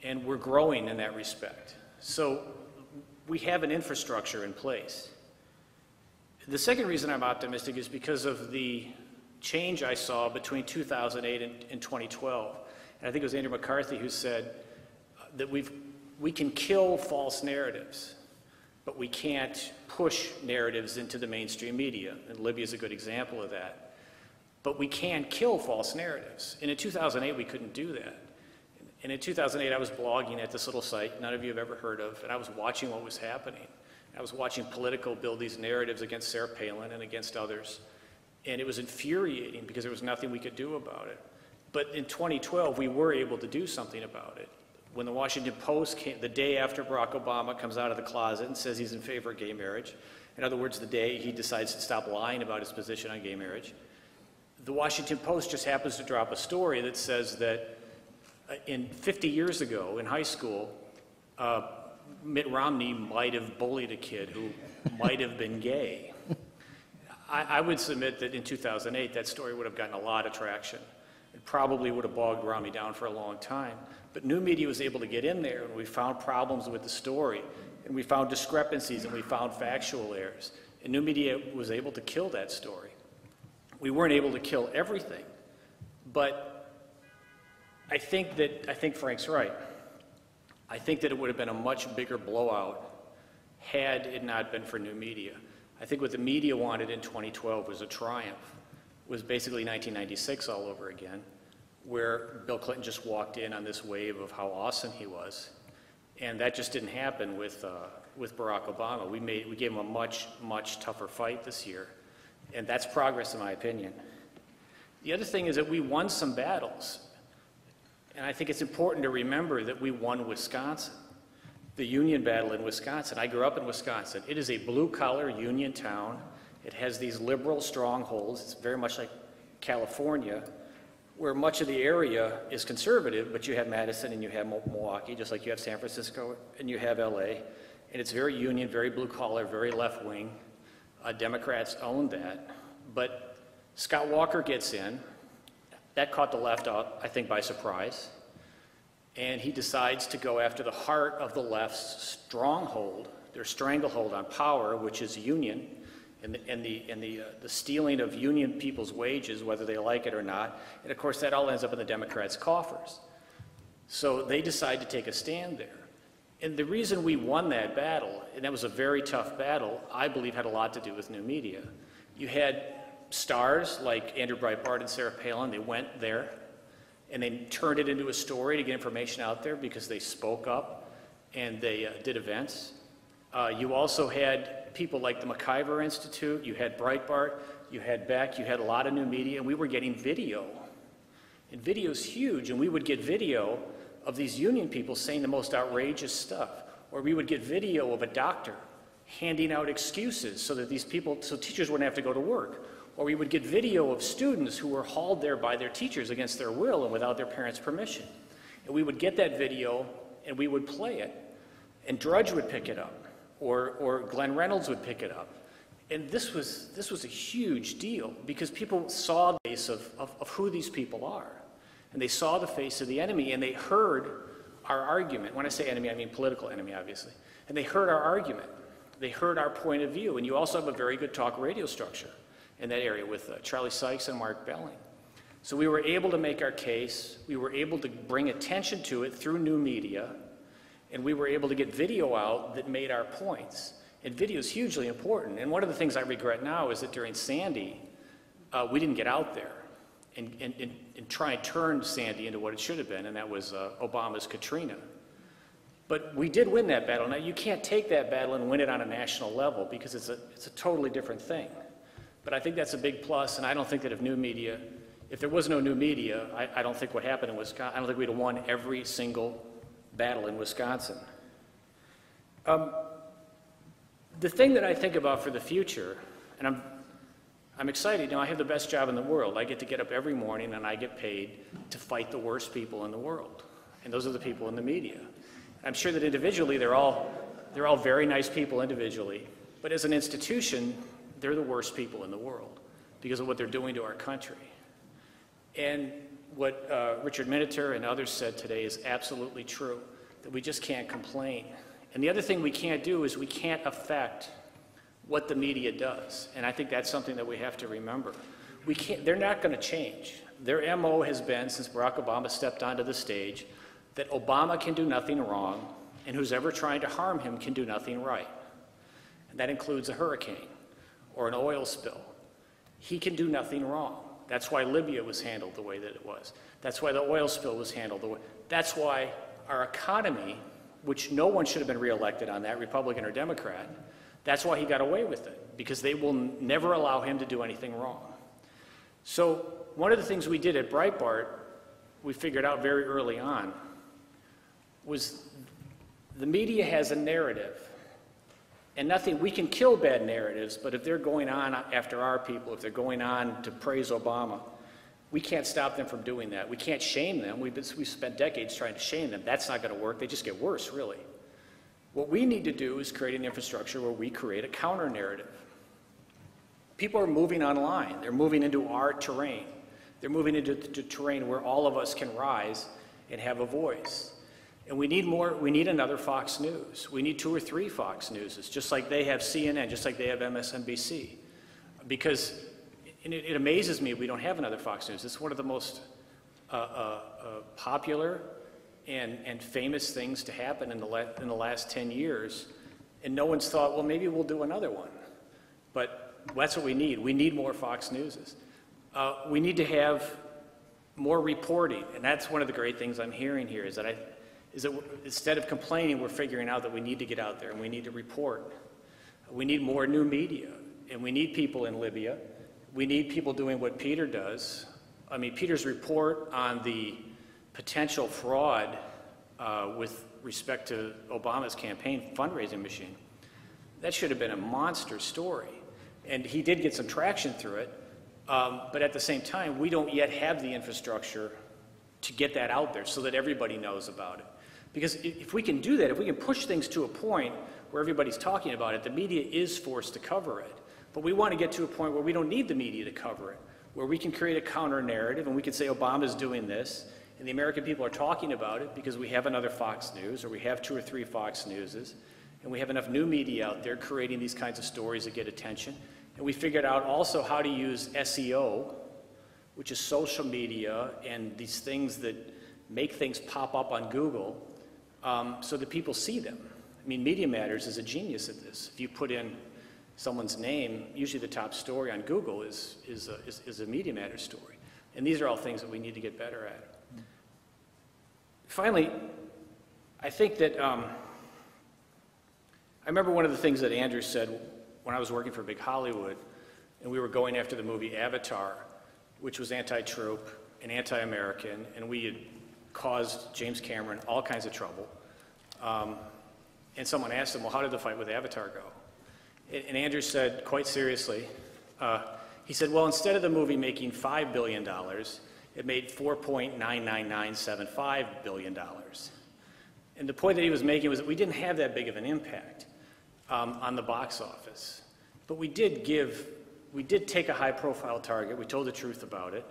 and we're growing in that respect. So we have an infrastructure in place. The second reason I'm optimistic is because of the change I saw between 2008 and 2012. And I think it was Andrew McCarthy who said that we can kill false narratives, but we can't push narratives into the mainstream media. And Libya's a good example of that. But we can kill false narratives. And in 2008, we couldn't do that. And in 2008, I was blogging at this little site none of you have ever heard of, and I was watching what was happening. I was watching Politico build these narratives against Sarah Palin and against others, and it was infuriating because there was nothing we could do about it. But in 2012, we were able to do something about it. When the Washington Post came, the day after Barack Obama comes out of the closet and says he's in favor of gay marriage, in other words, the day he decides to stop lying about his position on gay marriage, the Washington Post just happens to drop a story that says that 50 years ago in high school, Mitt Romney might have bullied a kid who might have been gay. I would submit that in 2008, that story would have gotten a lot of traction. It probably would have bogged Romney down for a long time. But new media was able to get in there, and we found problems with the story, and we found discrepancies, and we found factual errors. And new media was able to kill that story. We weren't able to kill everything, but I think Frank's right. I think that it would have been a much bigger blowout had it not been for new media. I think what the media wanted in 2012 was a triumph, was basically 1996 all over again, where Bill Clinton just walked in on this wave of how awesome he was. And that just didn't happen with Barack Obama. We gave him a much, much tougher fight this year. And that's progress in my opinion. The other thing is that we won some battles. And I think it's important to remember that we won Wisconsin, the union battle in Wisconsin. I grew up in Wisconsin. It is a blue-collar union town. It has these liberal strongholds. It's very much like California, where much of the area is conservative, but you have Madison and you have Milwaukee, just like you have San Francisco and you have LA. And it's very union, very blue-collar, very left-wing. Democrats own that. But Scott Walker gets in. That caught the left up, I think, by surprise. And he decides to go after the heart of the left's stronghold, their stranglehold on power, which is union, and the stealing of union people's wages, whether they like it or not. And of course, that all ends up in the Democrats' coffers. So they decide to take a stand there. And the reason we won that battle, and that was a very tough battle, I believe had a lot to do with new media. You had stars like Andrew Breitbart and Sarah Palin. They went there and they turned it into a story to get information out there because they spoke up and they did events. You also had people like the McIver Institute, you had Breitbart, you had Beck, you had a lot of new media, and we were getting video. And video's huge, and we would get video of these union people saying the most outrageous stuff, or we would get video of a doctor handing out excuses so that so teachers wouldn't have to go to work. Or we would get video of students who were hauled there by their teachers against their will and without their parents' permission. And we would get that video and we would play it. And Drudge would pick it up, or Glenn Reynolds would pick it up. And this was a huge deal because people saw the face of who these people are. And they saw the face of the enemy and they heard our argument. When I say enemy, I mean political enemy, obviously. And they heard our argument. They heard our point of view. And you also have a very good talk radio structure in that area with Charlie Sykes and Mark Belling. So we were able to make our case, we were able to bring attention to it through new media, and we were able to get video out that made our points. And video is hugely important. And one of the things I regret now is that during Sandy, we didn't get out there and try and turn Sandy into what it should have been, and that was Obama's Katrina. But we did win that battle. Now, you can't take that battle and win it on a national level because it's a totally different thing. But I think that's a big plus, and I don't think that if there was no new media, I don't think what happened in Wisconsin, I don't think we'd have won every single battle in Wisconsin. The thing that I think about for the future, and I'm excited, I have the best job in the world. I get to get up every morning and I get paid to fight the worst people in the world. And those are the people in the media. I'm sure that individually they're all very nice people individually, but as an institution, they're the worst people in the world because of what they're doing to our country. And what Richard Mightier and others said today is absolutely true, that we just can't complain. And the other thing we can't do is we can't affect what the media does. And I think that's something that we have to remember. They're not going to change. Their MO has been, since Barack Obama stepped onto the stage, that Obama can do nothing wrong, and who's ever trying to harm him can do nothing right. And that includes a hurricane or an oil spill. He can do nothing wrong. That's why Libya was handled the way that it was. That's why the oil spill was handled the way. That's why our economy, which no one should have been reelected on that, Republican or Democrat, That's why he got away with it, because they will never allow him to do anything wrong. So one of the things we did at Breitbart, we figured out very early on, was the media has a narrative. And nothing, we can kill bad narratives, but if they're going on after our people, if they're going on to praise Obama, we can't stop them from doing that. We can't shame them. We've spent decades trying to shame them. That's not going to work. They just get worse, really. What we need to do is create an infrastructure where we create a counter-narrative. People are moving online. They're moving into our terrain. They're moving into the terrain where all of us can rise and have a voice. And we need another Fox News. We need 2 or 3 Fox Newses, just like they have CNN, just like they have MSNBC. Because it amazes me we don't have another Fox News. It's one of the most popular and famous things to happen in the last 10 years. And no one's thought, well, maybe we'll do another one. But that's what we need. We need more Fox Newses. We need to have more reporting. And that's one of the great things I'm hearing here is that instead of complaining, we're figuring out that we need to get out there and we need to report. We need more new media, and we need people in Libya. We need people doing what Peter does. I mean, Peter's report on the potential fraud with respect to Obama's campaign fundraising machine, that should have been a monster story. And he did get some traction through it, but at the same time, we don't yet have the infrastructure to get that out there so that everybody knows about it. Because if we can do that, if we can push things to a point where everybody's talking about it, the media is forced to cover it. But we want to get to a point where we don't need the media to cover it, where we can create a counter-narrative and we can say Obama's doing this, and the American people are talking about it because we have another Fox News, or we have 2 or 3 Fox Newses, and we have enough new media out there creating these kinds of stories that get attention. And we figured out also how to use SEO, which is social media and these things that make things pop up on Google, so that people see them. I mean, Media Matters is a genius at this. If you put in someone's name, usually the top story on Google is a Media Matters story. And these are all things that we need to get better at. Finally, I think that, I remember one of the things that Andrew said when I was working for Big Hollywood, and we were going after the movie Avatar, which was anti-trope and anti-American, and we had caused James Cameron all kinds of trouble. And someone asked him, well, how did the fight with Avatar go? And Andrew said, quite seriously, he said, well, instead of the movie making $5 billion, it made $4.99975 billion. And the point that he was making was that we didn't have that big of an impact on the box office. But we did take a high-profile target. We told the truth about it.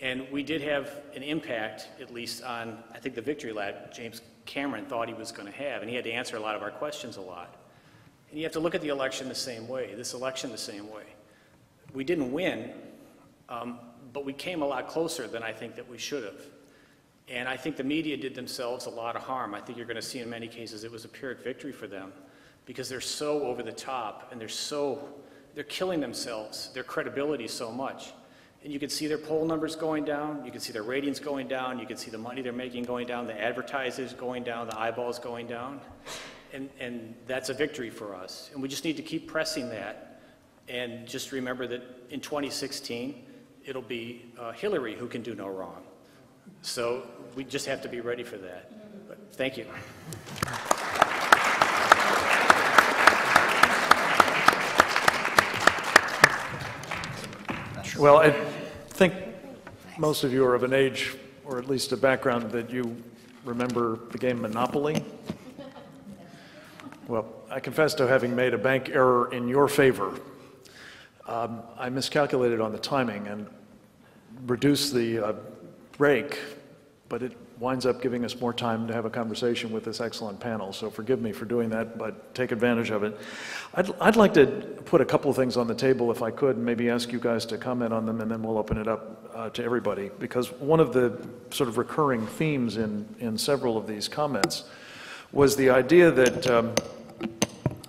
And we did have an impact, at least on, I think, the victory lap James Cameron thought he was going to have. And he had to answer a lot of our questions a lot. And you have to look at the election the same way, this election the same way. We didn't win, but we came a lot closer than I think that we should have. And I think the media did themselves a lot of harm. I think you're going to see in many cases it was a Pyrrhic victory for them because they're so over the top and they're killing themselves, their credibility so much. And you can see their poll numbers going down, you can see their ratings going down, you can see the money they're making going down, the advertisers going down, the eyeballs going down. And that's a victory for us. And we just need to keep pressing that and just remember that in 2016, it'll be Hillary who can do no wrong. So we just have to be ready for that. But thank you. Well, I think most of you are of an age, or at least a background, that you remember the game Monopoly. Well, I confess to having made a bank error in your favor. I miscalculated on the timing and reduced the break, but it winds up giving us more time to have a conversation with this excellent panel, so forgive me for doing that, but take advantage of it. I'd like to put a couple of things on the table if I could, and maybe ask you guys to comment on them, and then we'll open it up to everybody, because one of the sort of recurring themes in several of these comments was the idea that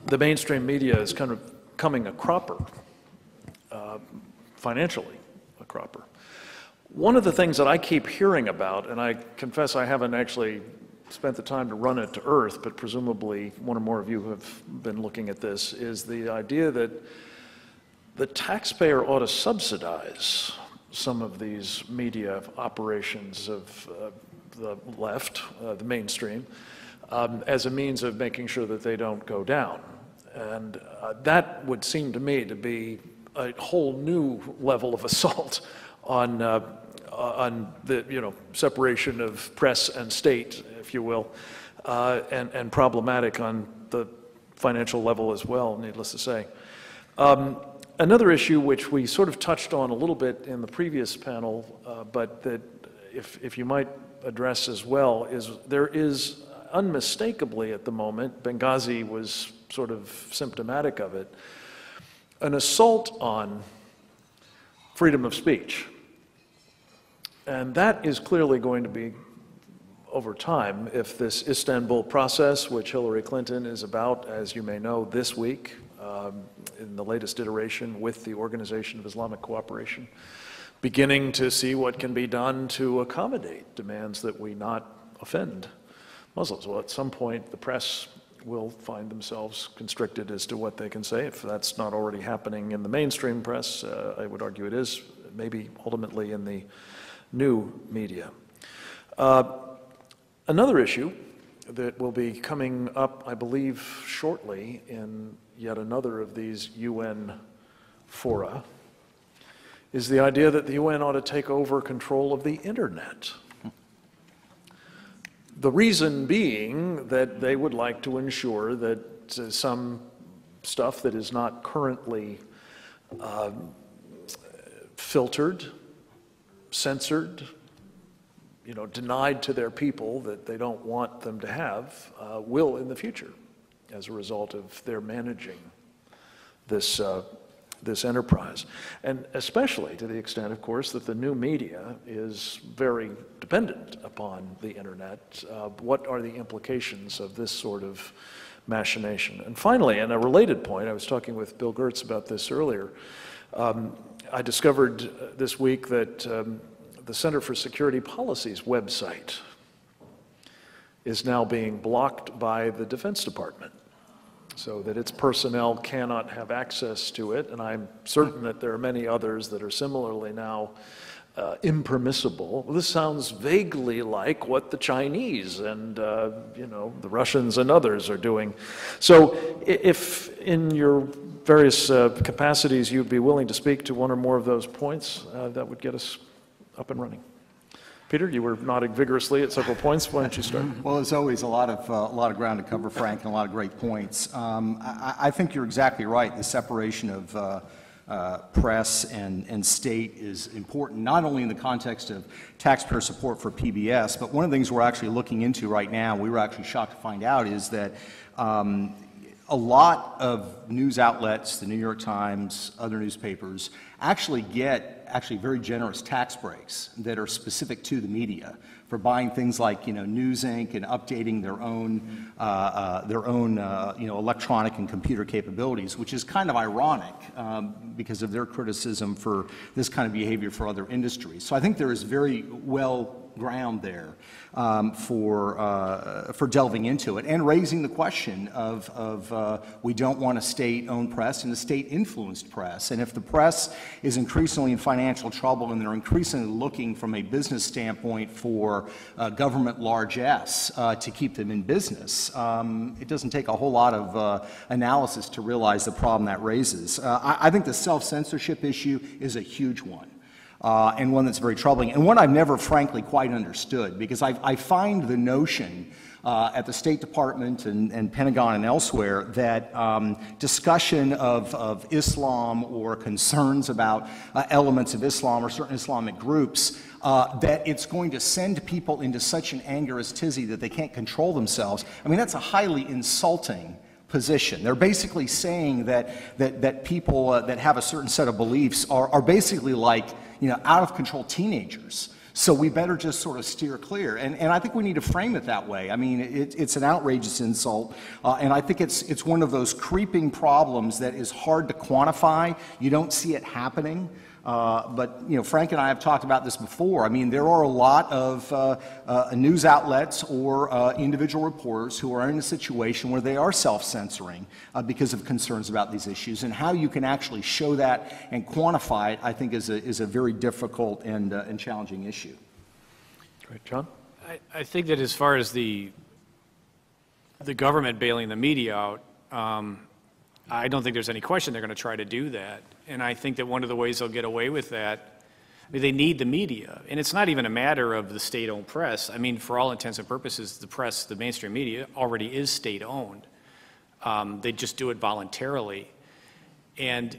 the mainstream media is kind of becoming a cropper, financially a cropper. One of the things that I keep hearing about, and I confess I haven't actually spent the time to run it to earth, but presumably one or more of you have been looking at this, is the idea that the taxpayer ought to subsidize some of these media operations of the left, the mainstream, as a means of making sure that they don't go down. And that would seem to me to be a whole new level of assault on the separation of press and state, if you will, and problematic on the financial level as well, needless to say. Another issue which we sort of touched on a little bit in the previous panel, but that if you might address as well, is there is unmistakably at the moment, Benghazi was sort of symptomatic of it, an assault on freedom of speech. And that is clearly going to be, over time, if this Istanbul process, which Hillary Clinton is about, as you may know, this week, in the latest iteration with the Organization of Islamic Cooperation, beginning to see what can be done to accommodate demands that we not offend Muslims. Well, at some point, the press will find themselves constricted as to what they can say. If that's not already happening in the mainstream press, I would argue it is, maybe ultimately in the new media. Another issue that will be coming up, I believe, shortly in yet another of these UN fora is the idea that the UN ought to take over control of the internet. The reason being that they would like to ensure that some stuff that is not currently filtered, censored, denied to their people that they don't want them to have, will in the future as a result of their managing this enterprise. And especially to the extent, of course, that the new media is very dependent upon the internet. What are the implications of this sort of machination? And finally, and a related point, I was talking with Bill Gertz about this earlier, I discovered this week that the Center for Security Policy's website is now being blocked by the Defense Department, so that its personnel cannot have access to it, and I'm certain that there are many others that are similarly now impermissible. Well, this sounds vaguely like what the Chinese and the Russians and others are doing. So if in your various capacities you'd be willing to speak to one or more of those points, that would get us up and running. Peter, you were nodding vigorously at several points. Why don't you start? Well, as always, a lot of ground to cover, Frank, and a lot of great points. I think you're exactly right. The separation of press and state is important, not only in the context of taxpayer support for PBS, but one of the things we're actually looking into right now, we were actually shocked to find out, is that a lot of news outlets, the New York Times, other newspapers, actually get very generous tax breaks that are specific to the media for buying things like News Inc. and updating their own electronic and computer capabilities, which is kind of ironic because of their criticism for this kind of behavior for other industries. So I think there is very well ground there for delving into it and raising the question of we don't want a state-owned press and a state-influenced press. And if the press is increasingly in financial trouble and they're increasingly looking from a business standpoint for government largesse to keep them in business, it doesn't take a whole lot of analysis to realize the problem that raises. I think the self-censorship issue is a huge one. And one that's very troubling, and one I've never, frankly, quite understood, because I find the notion at the State Department and Pentagon and elsewhere that discussion of Islam or concerns about elements of Islam or certain Islamic groups, that it's going to send people into such an anger as tizzy that they can't control themselves. I mean, that's a highly insulting position. They're basically saying that people that have a certain set of beliefs are basically like, out of control teenagers. So we better just sort of steer clear. And I think we need to frame it that way. I mean, it's an outrageous insult. And I think it's one of those creeping problems that is hard to quantify. You don't see it happening. But you know, Frank and I have talked about this before. I mean, there are a lot of news outlets or individual reporters who are in a situation where they are self-censoring because of concerns about these issues, and how you can actually show that and quantify it, I think, is a very difficult and challenging issue. Great, John. I think that as far as the government bailing the media out, I don't think there's any question they're going to try to do that. And I think that one of the ways they'll get away with that, I mean, they need the media. And it's not even a matter of the state-owned press. I mean, for all intents and purposes, the press, the mainstream media, already is state-owned. They just do it voluntarily. And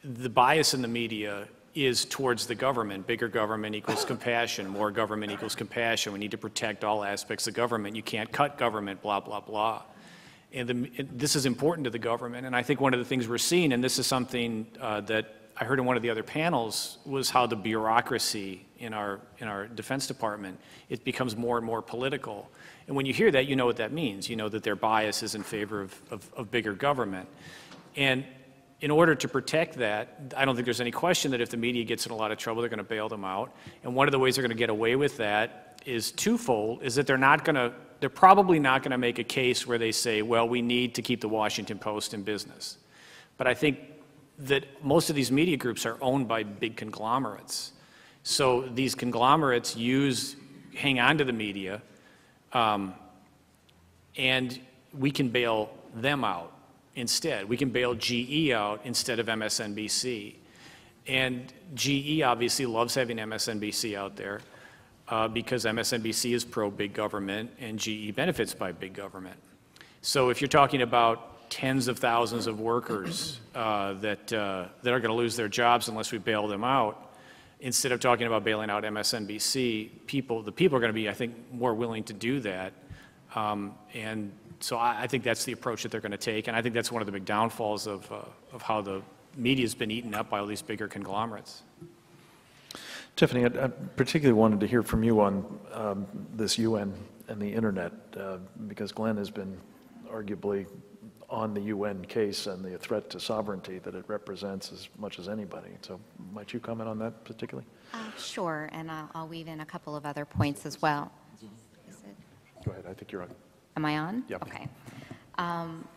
the bias in the media is towards the government. Bigger government equals compassion. More government equals compassion. We need to protect all aspects of government. You can't cut government, blah, blah, blah. And this is important to the government. And I think one of the things we're seeing, and this is something that I heard in one of the other panels, was how the bureaucracy in our Defense Department, it becomes more and more political. And when you hear that, you know what that means. You know that their bias is in favor of bigger government. And in order to protect that, I don't think there's any question that if the media gets in a lot of trouble, they're going to bail them out. And one of the ways they're going to get away with that is twofold, is that they're probably not going to make a case where they say, well, we need to keep the Washington Post in business. But I think that most of these media groups are owned by big conglomerates. So these conglomerates hang on to the media, and we can bail them out instead. We can bail GE out instead of MSNBC. And GE obviously loves having MSNBC out there because MSNBC is pro-big government and GE benefits by big government. So if you're talking about tens of thousands of workers that are going to lose their jobs unless we bail them out, instead of talking about bailing out MSNBC, the people are going to be, I think, more willing to do that. And so I think that's the approach that they're going to take, and I think that's one of the big downfalls of how the media's been eaten up by all these bigger conglomerates. Tiffany, I particularly wanted to hear from you on this UN and the internet, because Glenn has been arguably on the UN case and the threat to sovereignty that it represents as much as anybody. So might you comment on that particularly? Sure, and I'll weave in a couple of other points as well. Go ahead, I think you're on. Am I on? Yep. Okay.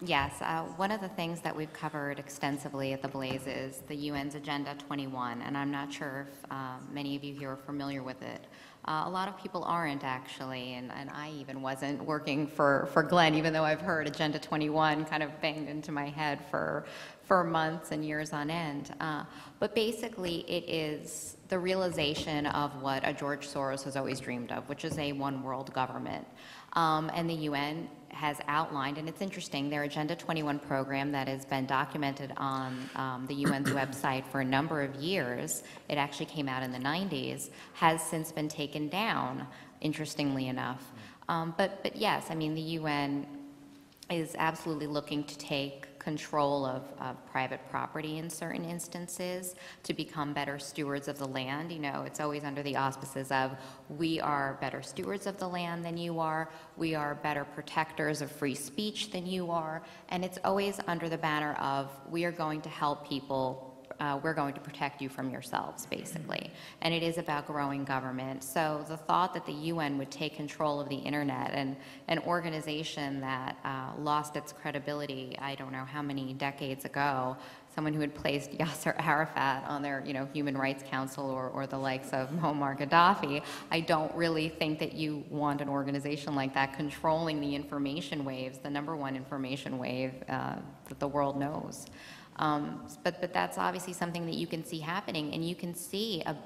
Yes, one of the things that we've covered extensively at the Blaze is the UN's Agenda 21, and I'm not sure if many of you here are familiar with it. A lot of people aren't, actually, and I even wasn't working for Glenn, even though I've heard Agenda 21 kind of banged into my head for months and years on end. But basically, it is the realization of what a George Soros has always dreamed of, which is a one-world government. And the UN has outlined, and it's interesting, their Agenda 21 program that has been documented on the UN's website for a number of years, it actually came out in the 90s, has since been taken down, interestingly enough. But yes, I mean, the UN is absolutely looking to take control of private property in certain instances to become better stewards of the land. You know, it's always under the auspices of we are better stewards of the land than you are, we are better protectors of free speech than you are, and it's always under the banner of we are going to help people, we're going to protect you from yourselves, basically. And it is about growing government. So the thought that the UN would take control of the internet, and an organization that lost its credibility, I don't know how many decades ago, someone who had placed Yasser Arafat on their, Human Rights Council or the likes of Muammar Gaddafi, I don't really think that you want an organization like that controlling the information waves, the number one information wave that the world knows. But that's obviously something that you can see happening, and you can see a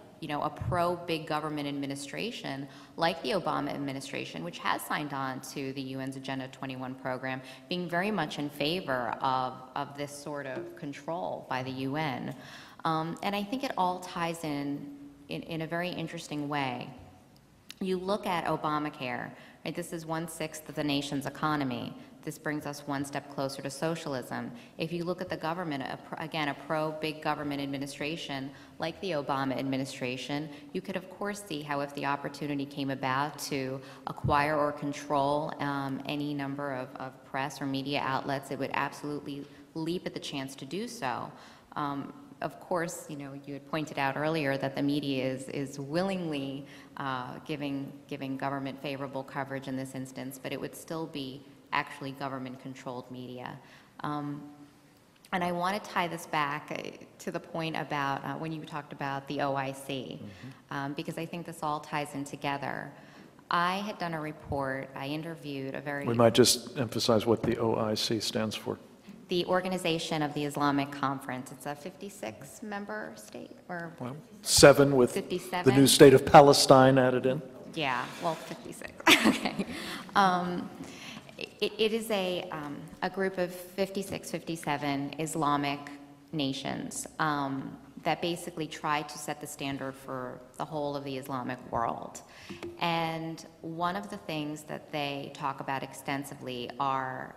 pro-big government administration like the Obama administration, which has signed on to the UN's Agenda 21 program, being very much in favor of this sort of control by the UN. And I think it all ties in a very interesting way. You look at Obamacare, right? This is 1/6 of the nation's economy. This brings us one step closer to socialism. If you look at the government, again, a pro-big government administration like the Obama administration, you could of course see how if the opportunity came about to acquire or control any number of press or media outlets, it would absolutely leap at the chance to do so. of course, you know, you had pointed out earlier that the media is willingly giving government favorable coverage in this instance, but it would still be actually government-controlled media. And I want to tie this back to the point about when you talked about the OIC, because I think this all ties in together. I had done a report, I interviewed a very... We might just emphasize what the OIC stands for. The Organization of the Islamic Conference. It's a 56-member state, or... Well, 7 with 57? the new state of Palestine added in. Yeah, well, 56, okay. It is a group of 56, 57 Islamic nations that basically try to set the standard for the whole of the Islamic world. And one of the things that they talk about extensively are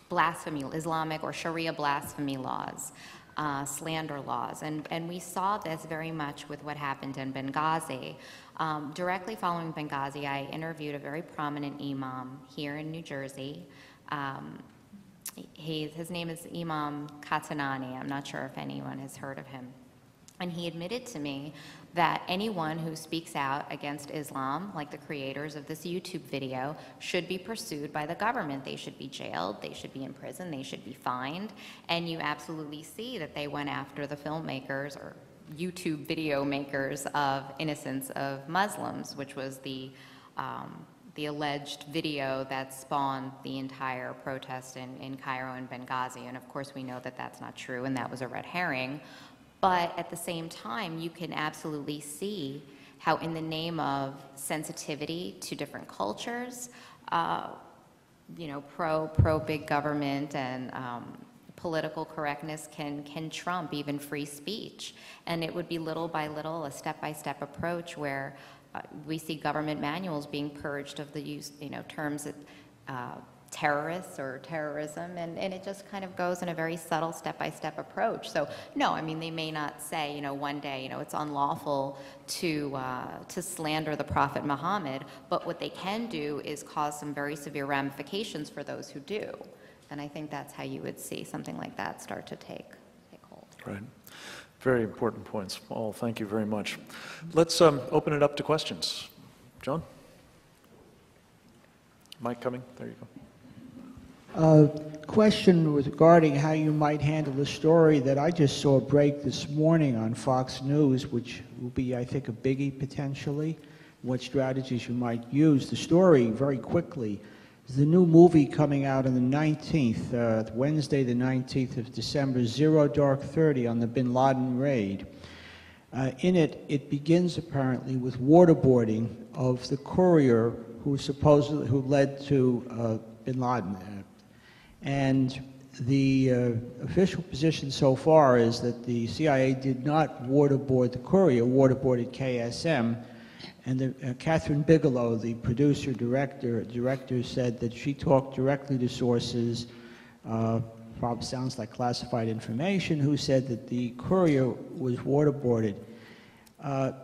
blasphemy, Islamic or Sharia blasphemy laws, slander laws. And we saw this very much with what happened in Benghazi. Directly following Benghazi, I interviewed a very prominent imam here in New Jersey. His name is Imam Katanani. I'm not sure if anyone has heard of him. And he admitted to me that anyone who speaks out against Islam, like the creators of this YouTube video, should be pursued by the government. They should be jailed, they should be in prison, they should be fined. And you absolutely see that they went after the filmmakers or YouTube video makers of Innocence of Muslims, which was the alleged video that spawned the entire protest in Cairo and Benghazi. And of course we know that that's not true and that was a red herring. But at the same time, you can absolutely see how in the name of sensitivity to different cultures, you know, pro big government and political correctness can trump even free speech. And it would be little by little, a step-by-step approach where we see government manuals being purged of the use, you know, terms that terrorists or terrorism, and it just kind of goes in a very subtle step-by-step approach. So no, I mean, they may not say, you know, one day, you know, it's unlawful to slander the Prophet Muhammad, but what they can do is cause some very severe ramifications for those who do. And I think that's how you would see something like that start to take hold. Right. Very important points. Paul, thank you very much. Let's open it up to questions. John? Mic coming? There you go. Question regarding how you might handle the story that I just saw break this morning on Fox News, which will be, I think, a biggie potentially, what strategies you might use. The story, very quickly, is the new movie coming out on the 19th, Wednesday the 19th of December, 0 Dark 30, on the bin Laden raid. In it, it begins apparently with waterboarding of the courier who led to bin Laden. And the official position so far is that the CIA did not waterboard the courier, waterboarded KSM. And Catherine Bigelow, the producer-director, said that she talked directly to sources, probably sounds like classified information, who said that the courier was waterboarded.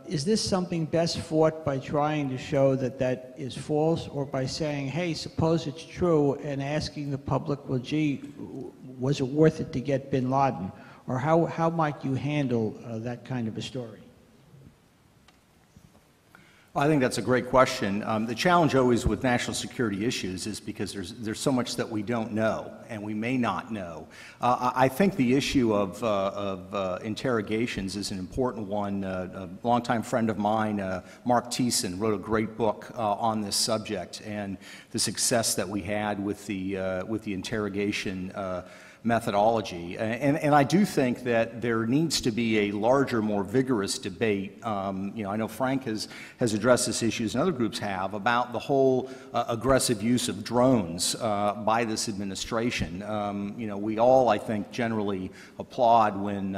Is this something best fought by trying to show that that is false, or by saying, hey, suppose it's true, and asking the public, well, gee, was it worth it to get bin Laden? Or how might you handle that kind of a story? I think that's a great question. The challenge always with national security issues is because there's so much that we don't know and we may not know. I think the issue of interrogations is an important one. A longtime friend of mine, Mark Thiessen, wrote a great book on this subject, and the success that we had with the interrogation methodology. And I do think that there needs to be a larger, more vigorous debate. You know, I know Frank has addressed this issue, and other groups have, about the whole aggressive use of drones by this administration. You know, we all, I think, generally applaud when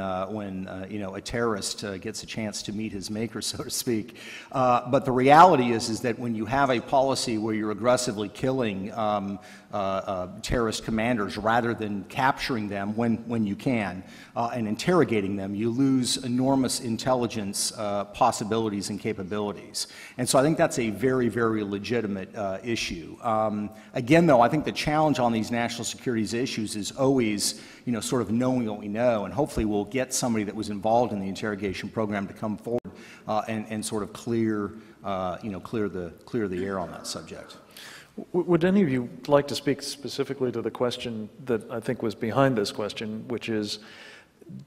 you know, a terrorist gets a chance to meet his maker, so to speak. But the reality is that when you have a policy where you're aggressively killing terrorist commanders rather than capturing capturing them when you can and interrogating them, you lose enormous intelligence possibilities and capabilities. And so I think that's a very, very legitimate issue. Again, though, I think the challenge on these national security issues is always, sort of knowing what we know, and hopefully we'll get somebody that was involved in the interrogation program to come forward and sort of clear the air on that subject. Would any of you like to speak specifically to the question that I think was behind this question, which is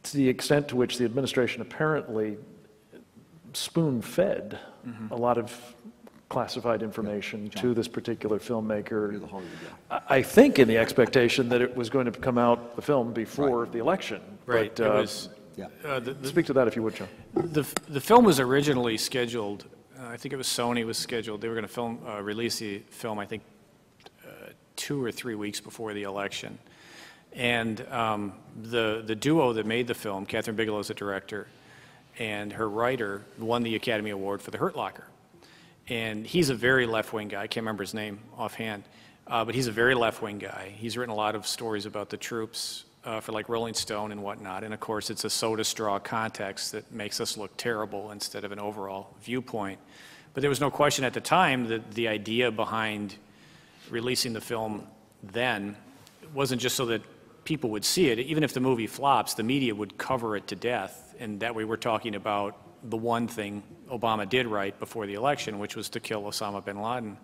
to the extent to which the administration apparently spoon-fed a lot of classified information to this particular filmmaker, I think in the expectation that it was going to come out, the film, before the election. Right. But, speak to that if you would, John. The film was originally scheduled, I think it was Sony was scheduled, they were going to release the film, I think, 2 or 3 weeks before the election. And the duo that made the film, Catherine Bigelow's the director, and her writer won the Academy Award for The Hurt Locker. And he's a very left-wing guy. I can't remember his name offhand, but he's a very left-wing guy. He's written a lot of stories about the troops for like Rolling Stone and whatnot. And of course, it's a soda straw context that makes us look terrible instead of an overall viewpoint. But there was no question at the time that the idea behind releasing the film then wasn't just so that people would see it. Even if the movie flops, the media would cover it to death. And that way we're talking about the one thing Obama did right before the election, which was to kill Osama bin Laden.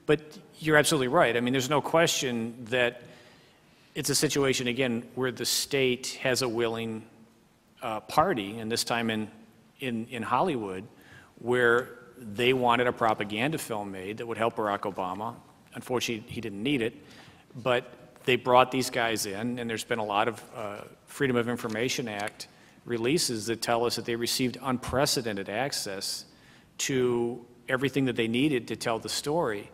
But you're absolutely right. I mean, there's no question that it's a situation, again, where the state has a willing party, and this time in Hollywood, where they wanted a propaganda film made that would help Barack Obama. Unfortunately, he didn't need it, but they brought these guys in, and there's been a lot of Freedom of Information Act releases that tell us that they received unprecedented access to everything that they needed to tell the story.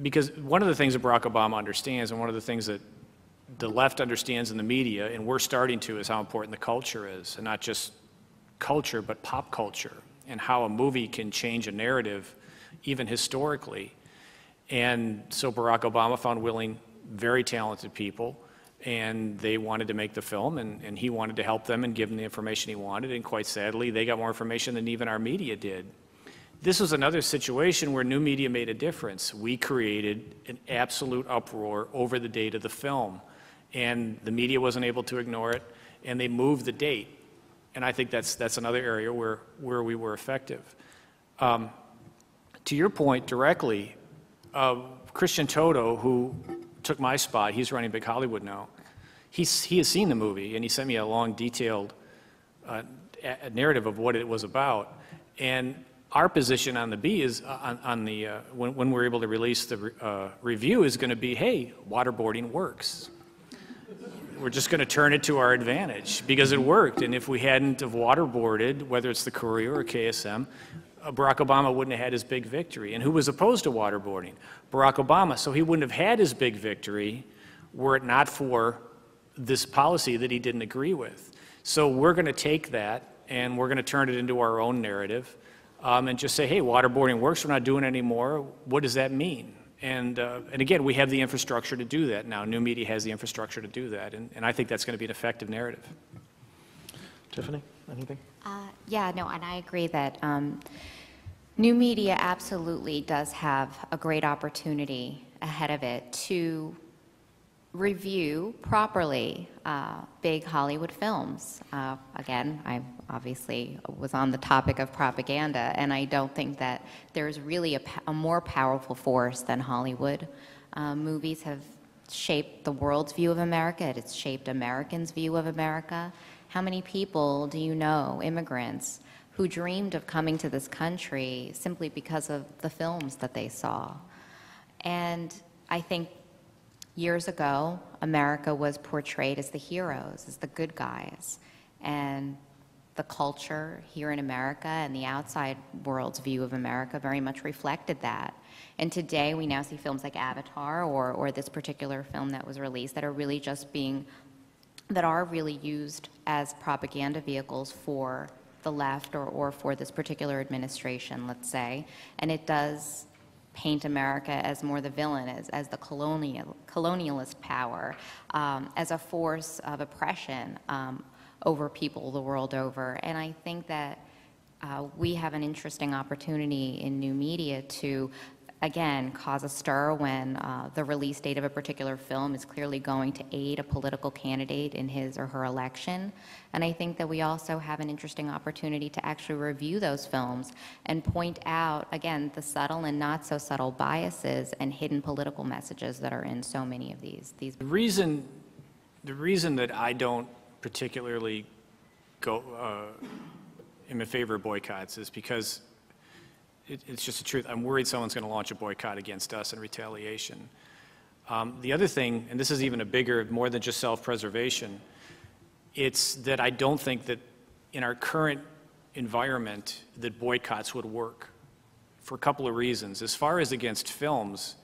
Because one of the things that Barack Obama understands, and one of the things that the left understands in the media, and we're starting to, is how important the culture is, and not just culture, but pop culture, and how a movie can change a narrative, even historically. And so Barack Obama found willing, very talented people, and they wanted to make the film, and he wanted to help them and give them the information he wanted, and quite sadly, they got more information than even our media did. This was another situation where new media made a difference. We created an absolute uproar over the date of the film, and the media wasn't able to ignore it, and they moved the date. And I think that's another area where we were effective. To your point directly, Christian Toto, who took my spot, he's running Big Hollywood now, he has seen the movie, and he sent me a long, detailed narrative of what it was about. And our position on the B is, when we're able to release the review, is going to be, hey, waterboarding works. We're just going to turn it to our advantage because it worked. And if we hadn't have waterboarded, whether it's the Courier or KSM, Barack Obama wouldn't have had his big victory. And who was opposed to waterboarding? Barack Obama. So he wouldn't have had his big victory were it not for this policy that he didn't agree with. So we're going to take that and we're going to turn it into our own narrative and just say, hey, waterboarding works. We're not doing it anymore. What does that mean? And again, we have the infrastructure to do that now. New media has the infrastructure to do that. And I think that's going to be an effective narrative. Tiffany, anything? Yeah, no, and I agree that new media absolutely does have a great opportunity ahead of it to review properly big Hollywood films. Again, I obviously was on the topic of propaganda, and I don't think that there's really a more powerful force than Hollywood. Movies have shaped the world's view of America. It's shaped Americans' view of America. How many people do you know, immigrants, who dreamed of coming to this country simply because of the films that they saw? And I think years ago, America was portrayed as the heroes, as the good guys. And the culture here in America and the outside world's view of America very much reflected that. And today, we now see films like Avatar or this particular film that was released that are really really used as propaganda vehicles for the left or for this particular administration, let's say. And it does paint America as more the villain, as the colonialist power, as a force of oppression over people the world over. And I think that we have an interesting opportunity in new media to, again, cause a stir when the release date of a particular film is clearly going to aid a political candidate in his or her election. And I think that we also have an interesting opportunity to actually review those films and point out, again, the subtle and not so subtle biases and hidden political messages that are in so many of these. The reason that I don't particularly go in favor of boycotts is because it's just the truth. I'm worried someone's going to launch a boycott against us in retaliation. The other thing, and this is even a bigger, more than just self-preservation, it's that I don't think that in our current environment that boycotts would work for a couple of reasons. As far as against films,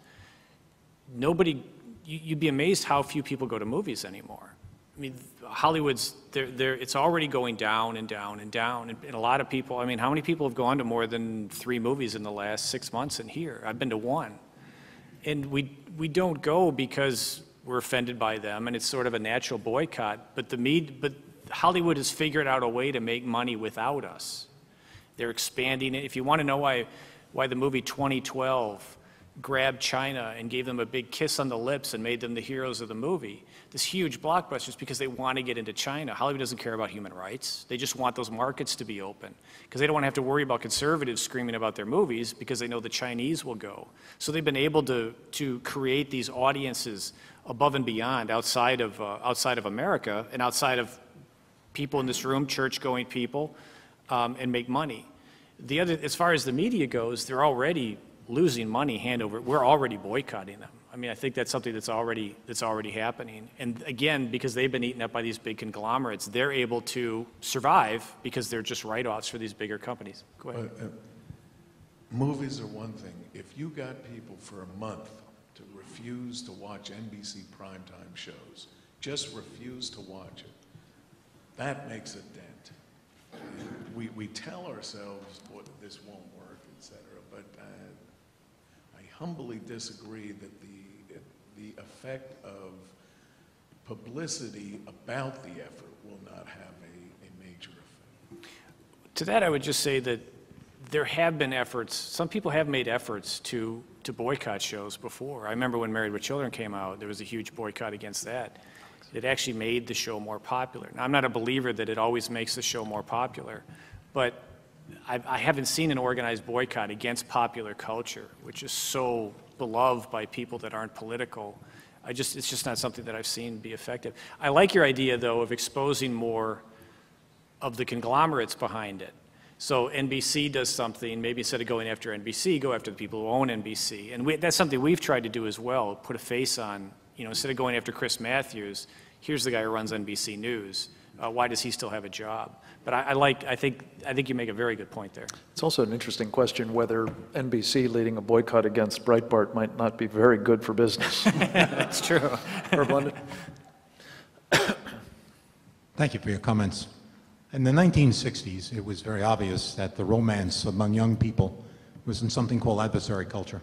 you'd be amazed how few people go to movies anymore. I mean, Hollywood's, it's already going down and down and down. And a lot of people, I mean, how many people have gone to more than 3 movies in the last 6 months in here? I've been to 1. And we don't go because we're offended by them, and it's sort of a natural boycott. But Hollywood has figured out a way to make money without us. They're expanding it. If you want to know why the movie 2012 grabbed China and gave them a big kiss on the lips and made them the heroes of the movie, this huge blockbuster, is because they want to get into China. Hollywood doesn't care about human rights. They just want those markets to be open because they don't want to have to worry about conservatives screaming about their movies because they know the Chinese will go. So they've been able to create these audiences above and beyond, outside of America and outside of people in this room, church-going people, and make money. The other, as far as the media goes, they're already losing money hand over. We're already boycotting them. I mean, I think that's something that's already happening. And again, because they've been eaten up by these big conglomerates, they're able to survive because they're just write-offs for these bigger companies. Go ahead. Movies are one thing. If you got people for a month to refuse to watch NBC primetime shows, just refuse to watch it, that makes a dent. And we tell ourselves this won't work, etc. But I humbly disagree that the effect of publicity about the effort will not have a major effect. To that, I would just say that there have been efforts, some people have made efforts to boycott shows before. I remember when Married with Children came out, there was a huge boycott against that. It actually made the show more popular. Now, I'm not a believer that it always makes the show more popular, but I haven't seen an organized boycott against popular culture, which is so beloved by people that aren't political. It's just not something that I've seen be effective. I like your idea, though, of exposing more of the conglomerates behind it. So NBC does something, maybe instead of going after NBC, go after the people who own NBC. And that's something we've tried to do as well, put a face on, instead of going after Chris Matthews, here's the guy who runs NBC News. Why does he still have a job? But I think you make a very good point there. It's also an interesting question whether NBC leading a boycott against Breitbart might not be very good for business. That's true. Herb London. Thank you for your comments. In the 1960s, it was very obvious that the romance among young people was in something called adversary culture.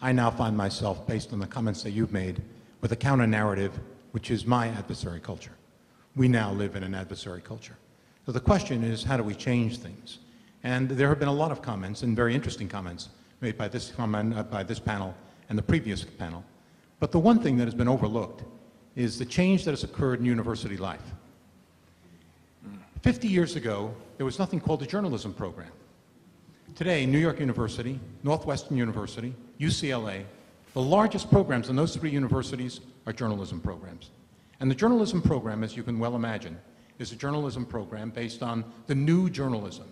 I now find myself, based on the comments that you've made, with a counter-narrative, which is my adversary culture. We now live in an adversary culture. So the question is, how do we change things? And there have been a lot of comments, and very interesting comments, made by this panel and the previous panel. But the one thing that has been overlooked is the change that has occurred in university life. 50 years ago, there was nothing called a journalism program. Today, New York University, Northwestern University, UCLA, the largest programs in those 3 universities are journalism programs. And the journalism program, as you can well imagine, is a journalism program based on the new journalism,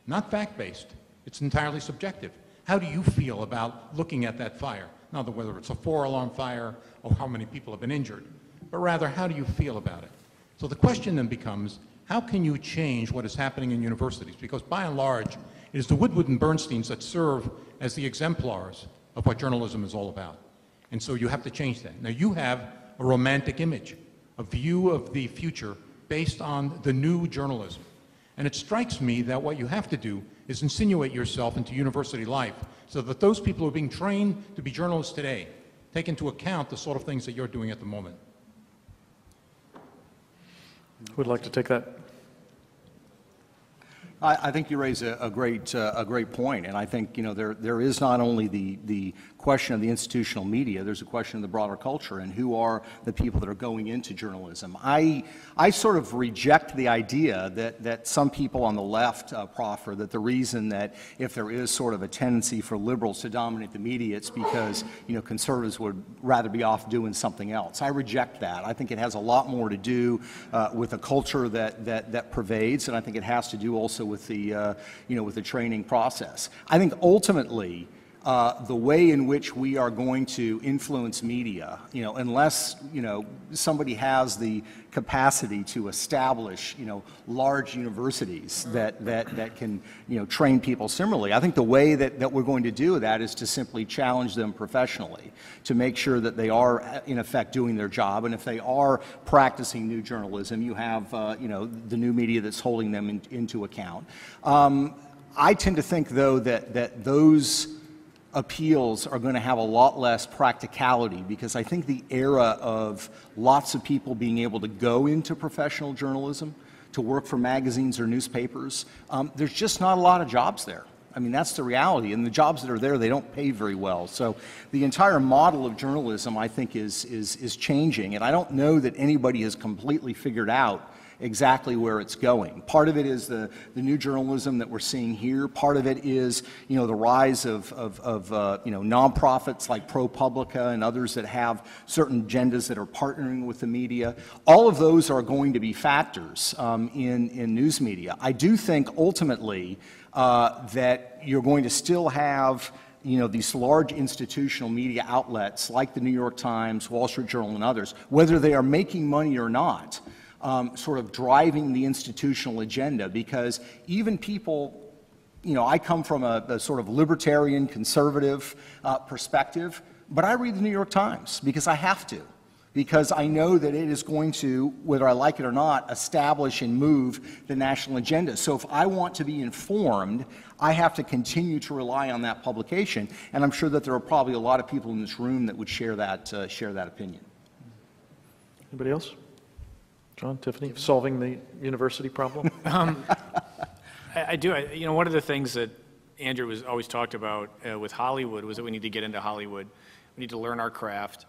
not fact-based. It's entirely subjective. How do you feel about looking at that fire? Not whether it's a 4-alarm fire or how many people have been injured, but rather, how do you feel about it? So the question then becomes, how can you change what is happening in universities? Because by and large, it is the Woodward and Bernsteins that serve as the exemplars of what journalism is all about. And so you have to change that. Now you have a romantic image, a view of the future based on the new journalism. And it strikes me that what you have to do is insinuate yourself into university life so that those people who are being trained to be journalists today take into account the sort of things that you're doing at the moment. Who would like to take that? I think you raise a great point, and I think there is not only the question of the institutional media, there's a question of the broader culture and who are the people that are going into journalism. I sort of reject the idea that some people on the left proffer that the reason that if there is sort of a tendency for liberals to dominate the media, it's because conservatives would rather be off doing something else. I reject that. I think it has a lot more to do with a culture that pervades, and I think it has to do also with the with the training process. I think ultimately the way in which we are going to influence media, unless somebody has the capacity to establish large universities that can train people similarly, I think the way that we're going to do that is to simply challenge them professionally, to make sure that they are in effect doing their job, and if they are practicing new journalism, you have the new media that's holding them into account. I tend to think though that those appeals are going to have a lot less practicality, because I think the era of lots of people being able to go into professional journalism, to work for magazines or newspapers, there's just not a lot of jobs there. I mean, that's the reality, and the jobs that are there, they don't pay very well. So the entire model of journalism, I think, is changing, and I don't know that anybody has completely figured out exactly where it's going. Part of it is the new journalism that we're seeing here. Part of it is the rise of nonprofits like ProPublica and others that have certain agendas that are partnering with the media. All of those are going to be factors in news media. I do think ultimately that you're going to still have these large institutional media outlets like the New York Times, Wall Street Journal, and others, whether they are making money or not, sort of driving the institutional agenda, because even people, I come from a sort of libertarian, conservative perspective, but I read the New York Times because I have to, because I know that it is going to, whether I like it or not, establish and move the national agenda. So if I want to be informed, I have to continue to rely on that publication, and I'm sure that there are probably a lot of people in this room that would share that opinion. Anybody else? John, Tiffany, solving the university problem? I do. One of the things that Andrew was always talked about with Hollywood was that we need to get into Hollywood. We need to learn our craft.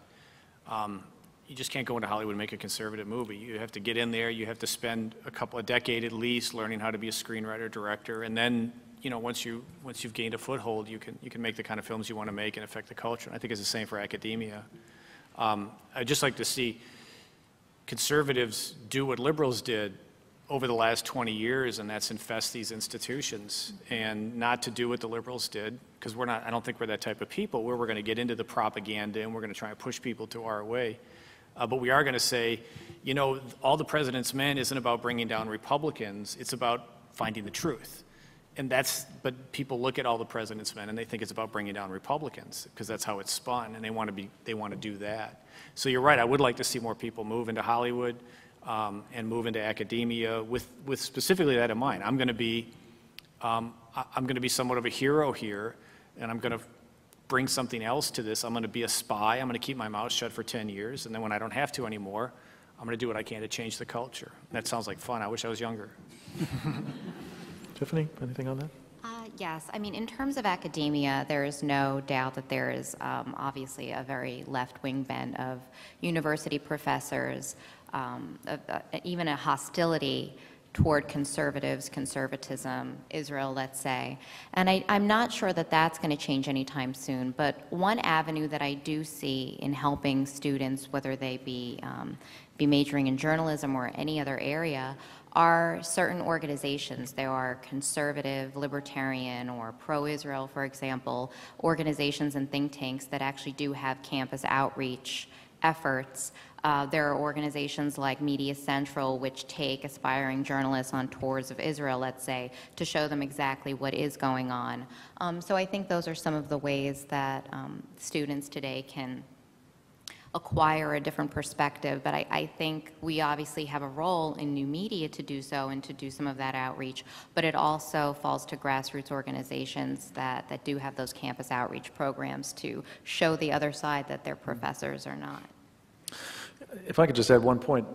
You just can't go into Hollywood and make a conservative movie. You have to get in there. You have to spend a decade at least learning how to be a screenwriter, director, and then once you've gained a foothold, you can make the kind of films you want to make and affect the culture. And I think it's the same for academia. I'd just like to see conservatives do what liberals did over the last 20 years, and that's infest these institutions, and not to do what the liberals did, because I don't think we're that type of people where we're going to get into the propaganda and we're going to try and push people to our way. But we are going to say, All the President's Men isn't about bringing down Republicans, it's about finding the truth. But people look at All the President's Men and they think it's about bringing down Republicans, because that's how it's spun, and they want to do that. So you're right, I would like to see more people move into Hollywood and move into academia with specifically that in mind. I'm going to be somewhat of a hero here, and I'm going to bring something else to this. I'm going to be a spy. I'm going to keep my mouth shut for 10 years, and then when I don't have to anymore, I'm going to do what I can to change the culture. That sounds like fun. I wish I was younger. Tiffany, anything on that? Yes, I mean, in terms of academia, there is no doubt that there is obviously a very left-wing bent of university professors, even a hostility toward conservatives, conservatism, Israel, let's say. And I'm not sure that that's going to change anytime soon, but one avenue that I do see in helping students, whether they be majoring in journalism or any other area, are certain organizations. There are conservative, libertarian, or pro-Israel, for example, organizations and think tanks that actually do have campus outreach efforts. There are organizations like Media Central, which take aspiring journalists on tours of Israel, let's say, to show them exactly what is going on. So I think those are some of the ways that students today can acquire a different perspective. But I think we obviously have a role in new media to do so and to do some of that outreach, but it also falls to grassroots organizations that do have those campus outreach programs to show the other side that their professors are not. If I could just add one point,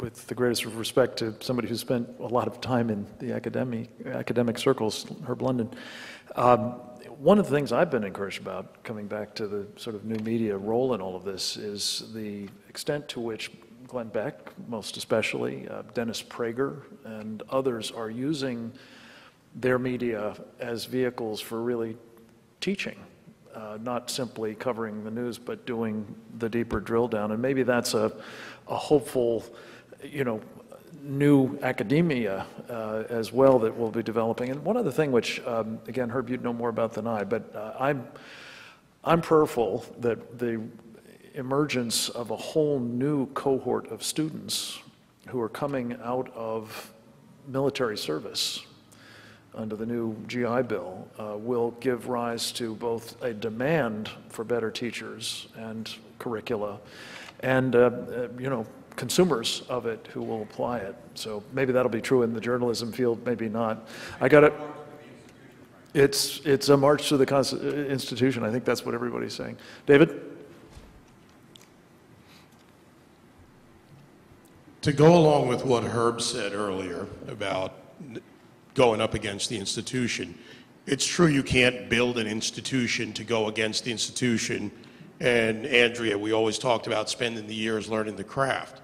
with the greatest of respect to somebody who spent a lot of time in the academic circles, Herb London, one of the things I've been encouraged about, coming back to the sort of new media role in all of this, is the extent to which Glenn Beck, most especially, Dennis Prager, and others are using their media as vehicles for really teaching, not simply covering the news, but doing the deeper drill down. And maybe that's a hopeful, new academia as well that we'll be developing. And one other thing which, again, Herb, you'd know more about than I, but I'm prayerful that the emergence of a whole new cohort of students who are coming out of military service under the new GI Bill will give rise to both a demand for better teachers and curricula and, consumers of it who will apply it. So maybe that'll be true in the journalism field, maybe not. It's a march to the institution. I think that's what everybody's saying. David? To go along with what Herb said earlier about going up against the institution, it's true you can't build an institution to go against the institution. And Andrea, we always talked about spending the years learning the craft.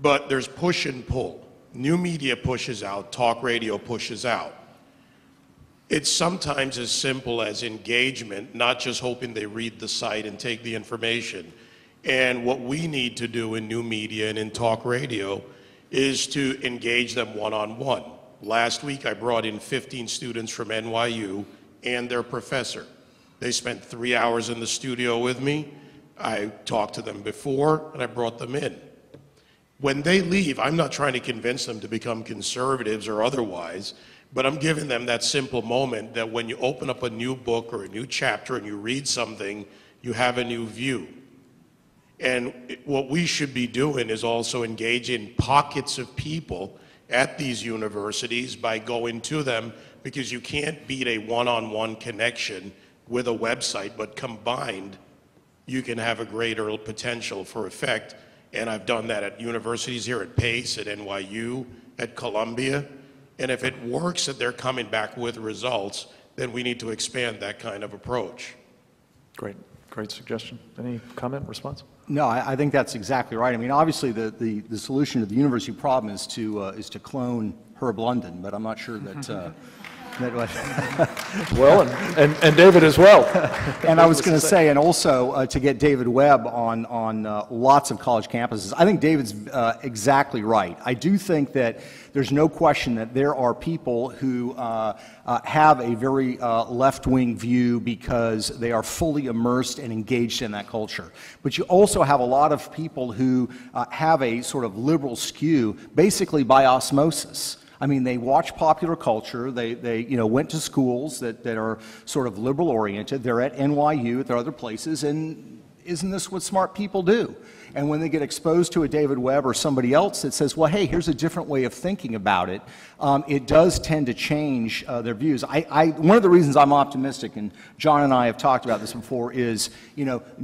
But there's push and pull. New media pushes out, talk radio pushes out. It's sometimes as simple as engagement, not just hoping they read the site and take the information. And what we need to do in new media and in talk radio is to engage them one-on-one. Last week I brought in 15 students from NYU and their professor. They spent 3 hours in the studio with me. I talked to them before and I brought them in. When they leave, I'm not trying to convince them to become conservatives or otherwise, but I'm giving them that simple moment that when you open up a new book or a new chapter and you read something, you have a new view. And what we should be doing is also engage in pockets of people at these universities by going to them, because you can't beat a one-on-one connection with a website, but combined, you can have a greater potential for effect. And I've done that at universities here at Pace, at NYU, at Columbia. And if it works that they're coming back with results, then we need to expand that kind of approach. Great suggestion. Any comment, response? No, I think that's exactly right. I mean, obviously the solution to the university problem is to clone Herb London, but I'm not sure that well, and David as well. And I was going to say, and also to get David Webb on lots of college campuses. I think David's exactly right. I do think that there's no question that there are people who have a very left-wing view because they are fully immersed and engaged in that culture. But you also have a lot of people who have a sort of liberal skew, basically by osmosis. I mean, they watch popular culture, they went to schools that are sort of liberal-oriented, they're at NYU, there are other places, and isn't this what smart people do? And when they get exposed to a David Webb or somebody else that says, well, hey, here's a different way of thinking about it, it does tend to change their views. One of the reasons I'm optimistic, and John and I have talked about this before, is,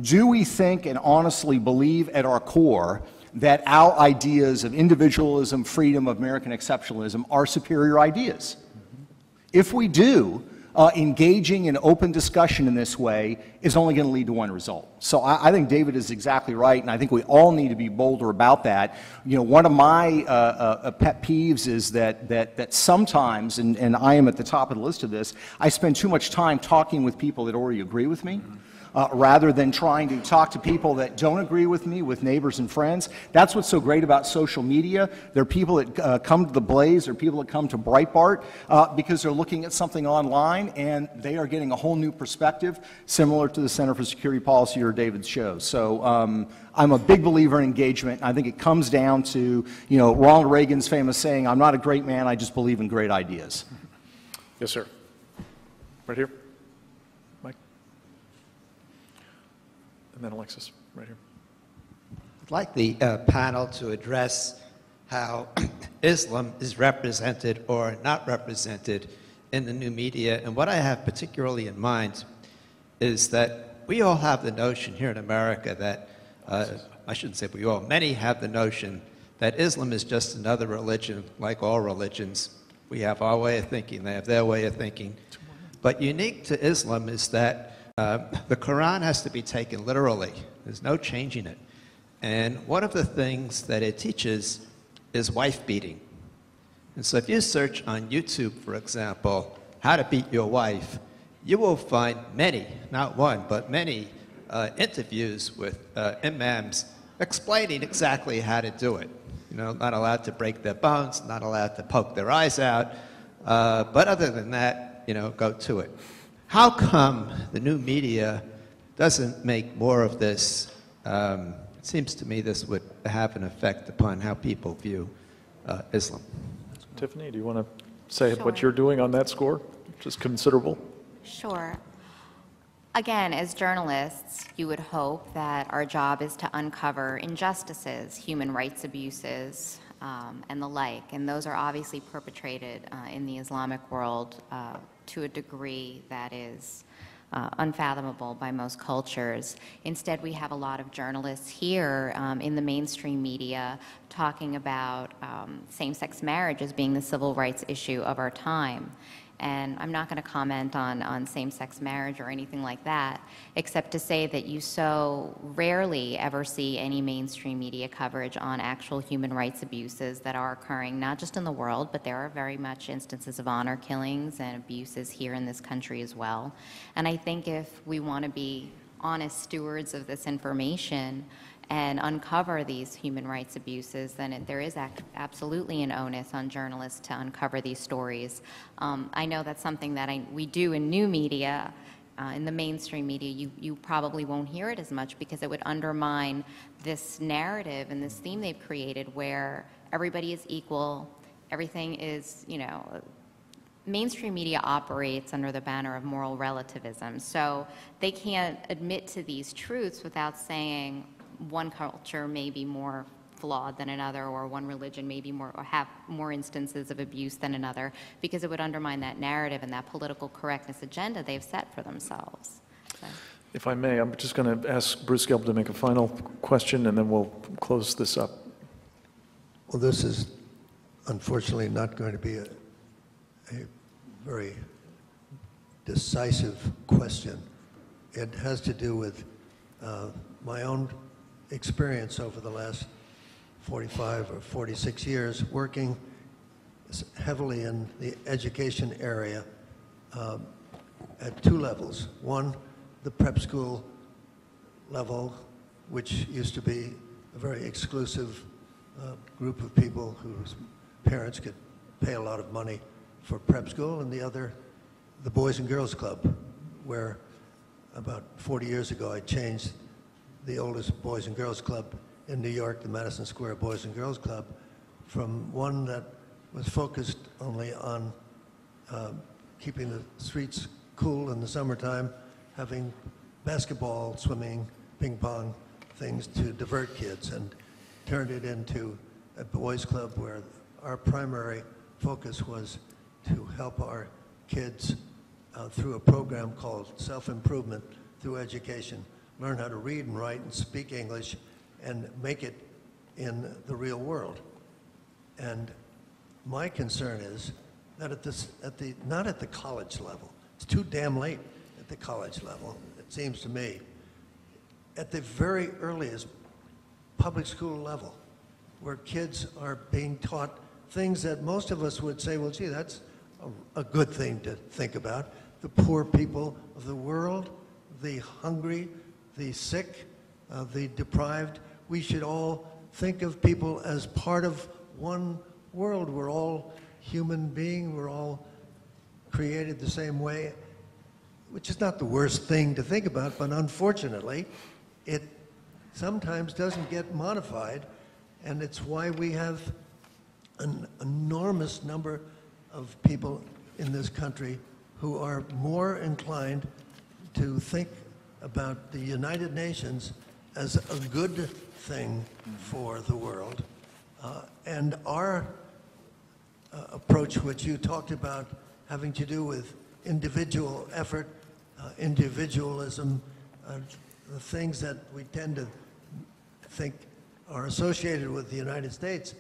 do we think and honestly believe at our core that our ideas of individualism, freedom, of American exceptionalism are superior ideas? If we do, engaging in open discussion in this way is only going to lead to one result. So I think David is exactly right, and I think we all need to be bolder about that. One of my pet peeves is that sometimes, and I am at the top of the list of this, I spend too much time talking with people that already agree with me. Rather than trying to talk to people that don't agree with me, with neighbors and friends. That's what's so great about social media. There are people that come to the Blaze, there are people that come to Breitbart because they're looking at something online and they are getting a whole new perspective, similar to the Center for Security Policy or David's show. So I'm a big believer in engagement. I think it comes down to, Ronald Reagan's famous saying, I'm not a great man, I just believe in great ideas. Yes, sir. Right here. And then Alexis, right here. I'd like the panel to address how Islam is represented or not represented in the new media. And what I have particularly in mind is that we all have the notion here in America that, I shouldn't say we all, many have the notion that Islam is just another religion like all religions. We have our way of thinking, they have their way of thinking. But unique to Islam is that the Quran has to be taken literally. There's no changing it. And one of the things that it teaches is wife beating. And so if you search on YouTube, for example, how to beat your wife, you will find many, not one, but many interviews with imams explaining exactly how to do it. You know, not allowed to break their bones, not allowed to poke their eyes out, but other than that, you know, go to it. How come the new media doesn't make more of this? It seems to me this would have an effect upon how people view Islam. Tiffany, do you want to say Sure. what you're doing on that score, which is considerable? Sure. Again, as journalists, you would hope that our job is to uncover injustices, human rights abuses, and the like. And those are obviously perpetrated in the Islamic world to a degree that is unfathomable by most cultures. Instead, we have a lot of journalists here in the mainstream media talking about same-sex marriage as being the civil rights issue of our time. And I'm not going to comment on same-sex marriage or anything like that, except to say that you so rarely ever see any mainstream media coverage on actual human rights abuses that are occurring, not just in the world, but there are very much instances of honor killings and abuses here in this country as well. And I think if we want to be honest stewards of this information and uncover these human rights abuses, then there is absolutely an onus on journalists to uncover these stories. I know that's something that we do in new media. In the mainstream media, you probably won't hear it as much because it would undermine this narrative and this theme they've created where everybody is equal, everything is, you know, mainstream media operates under the banner of moral relativism. So they can't admit to these truths without saying, one culture may be more flawed than another, or one religion may be more, or have more instances of abuse than another, because it would undermine that narrative and that political correctness agenda they've set for themselves. So. If I may, I'm just going to ask Bruce Gelb to make a final question, and then we'll close this up. Well, this is unfortunately not going to be a very decisive question. It has to do with my own experience over the last 45 or 46 years working heavily in the education area at two levels. One, the prep school level, which used to be a very exclusive group of people whose parents could pay a lot of money for prep school, and the other, the Boys and Girls Club, where about 40 years ago I changed the oldest Boys and Girls Club in New York, the Madison Square Boys and Girls Club, from one that was focused only on keeping the streets cool in the summertime, having basketball, swimming, ping pong, things to divert kids, and turned it into a boys club where our primary focus was to help our kids through a program called Self-Improvement Through Education, learn how to read and write and speak English and make it in the real world. And my concern is that not at the college level. It's too damn late at the college level, it seems to me. At the very earliest public school level, where kids are being taught things that most of us would say, well, gee, that's a good thing to think about. The poor people of the world, the hungry, the sick, the deprived. We should all think of people as part of one world. We're all human beings. We're all created the same way, which is not the worst thing to think about, but unfortunately, it sometimes doesn't get modified, and it's why we have an enormous number of people in this country who are more inclined to think about the United Nations as a good thing for the world. And our approach, which you talked about having to do with individual effort, individualism, the things that we tend to think are associated with the United States,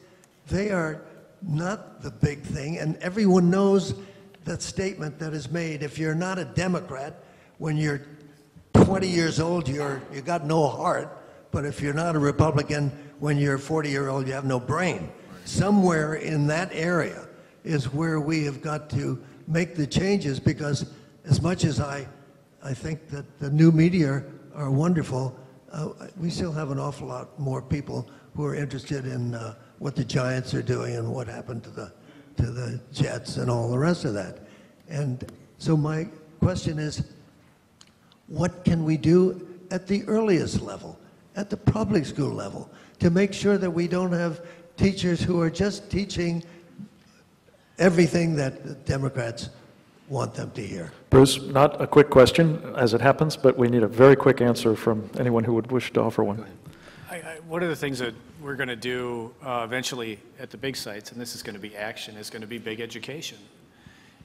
they are not the big thing. And everyone knows that statement that is made, if you're not a Democrat, when you're 20 years old, you got no heart, but if you're not a Republican, when you're 40-year-old, you have no brain. Somewhere in that area is where we have got to make the changes, because as much as I think that the new media are wonderful, we still have an awful lot more people who are interested in what the Giants are doing and what happened to the Jets and all the rest of that. And so my question is, what can we do at the earliest level, at the public school level, to make sure that we don't have teachers who are just teaching everything that the Democrats want them to hear? Bruce, not a quick question as it happens, but we need a very quick answer from anyone who would wish to offer one. One of the things that we're going to do eventually at the big sites, and this is going to be action, is going to be big education.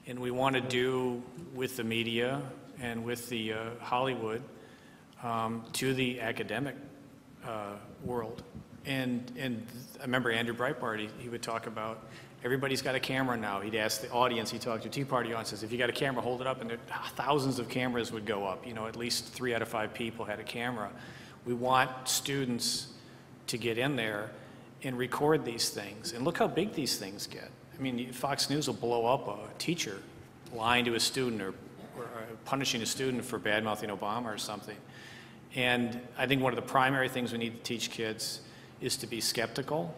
And we want to do with the media and with the Hollywood to the academic world. And I remember Andrew Breitbart, he would talk about everybody's got a camera now. He'd ask the audience, he talked to Tea Party audiences, if you got a camera, hold it up, and thousands of cameras would go up. You know, at least 3 out of 5 people had a camera. We want students to get in there and record these things. And look how big these things get. I mean, Fox News will blow up a teacher lying to a student or punishing a student for bad-mouthing Obama or something. And I think one of the primary things we need to teach kids is to be skeptical,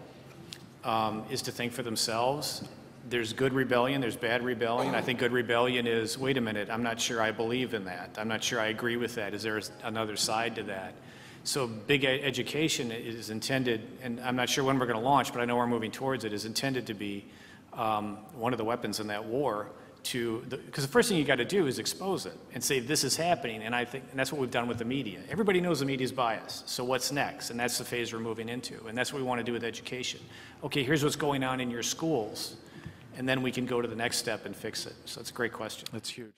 is to think for themselves. There's good rebellion, there's bad rebellion. I think good rebellion is, wait a minute, I'm not sure I believe in that. I'm not sure I agree with that. Is there another side to that? So big education is intended, and I'm not sure when we're going to launch, but I know we're moving towards it, is intended to be one of the weapons in that war. Because the first thing you got to do is expose it and say this is happening, and that's what we've done with the media. Everybody knows the media's biased, so what's next? And that's the phase we're moving into, and that's what we want to do with education. Okay, here's what's going on in your schools, and then we can go to the next step and fix it. So it's a great question. That's huge.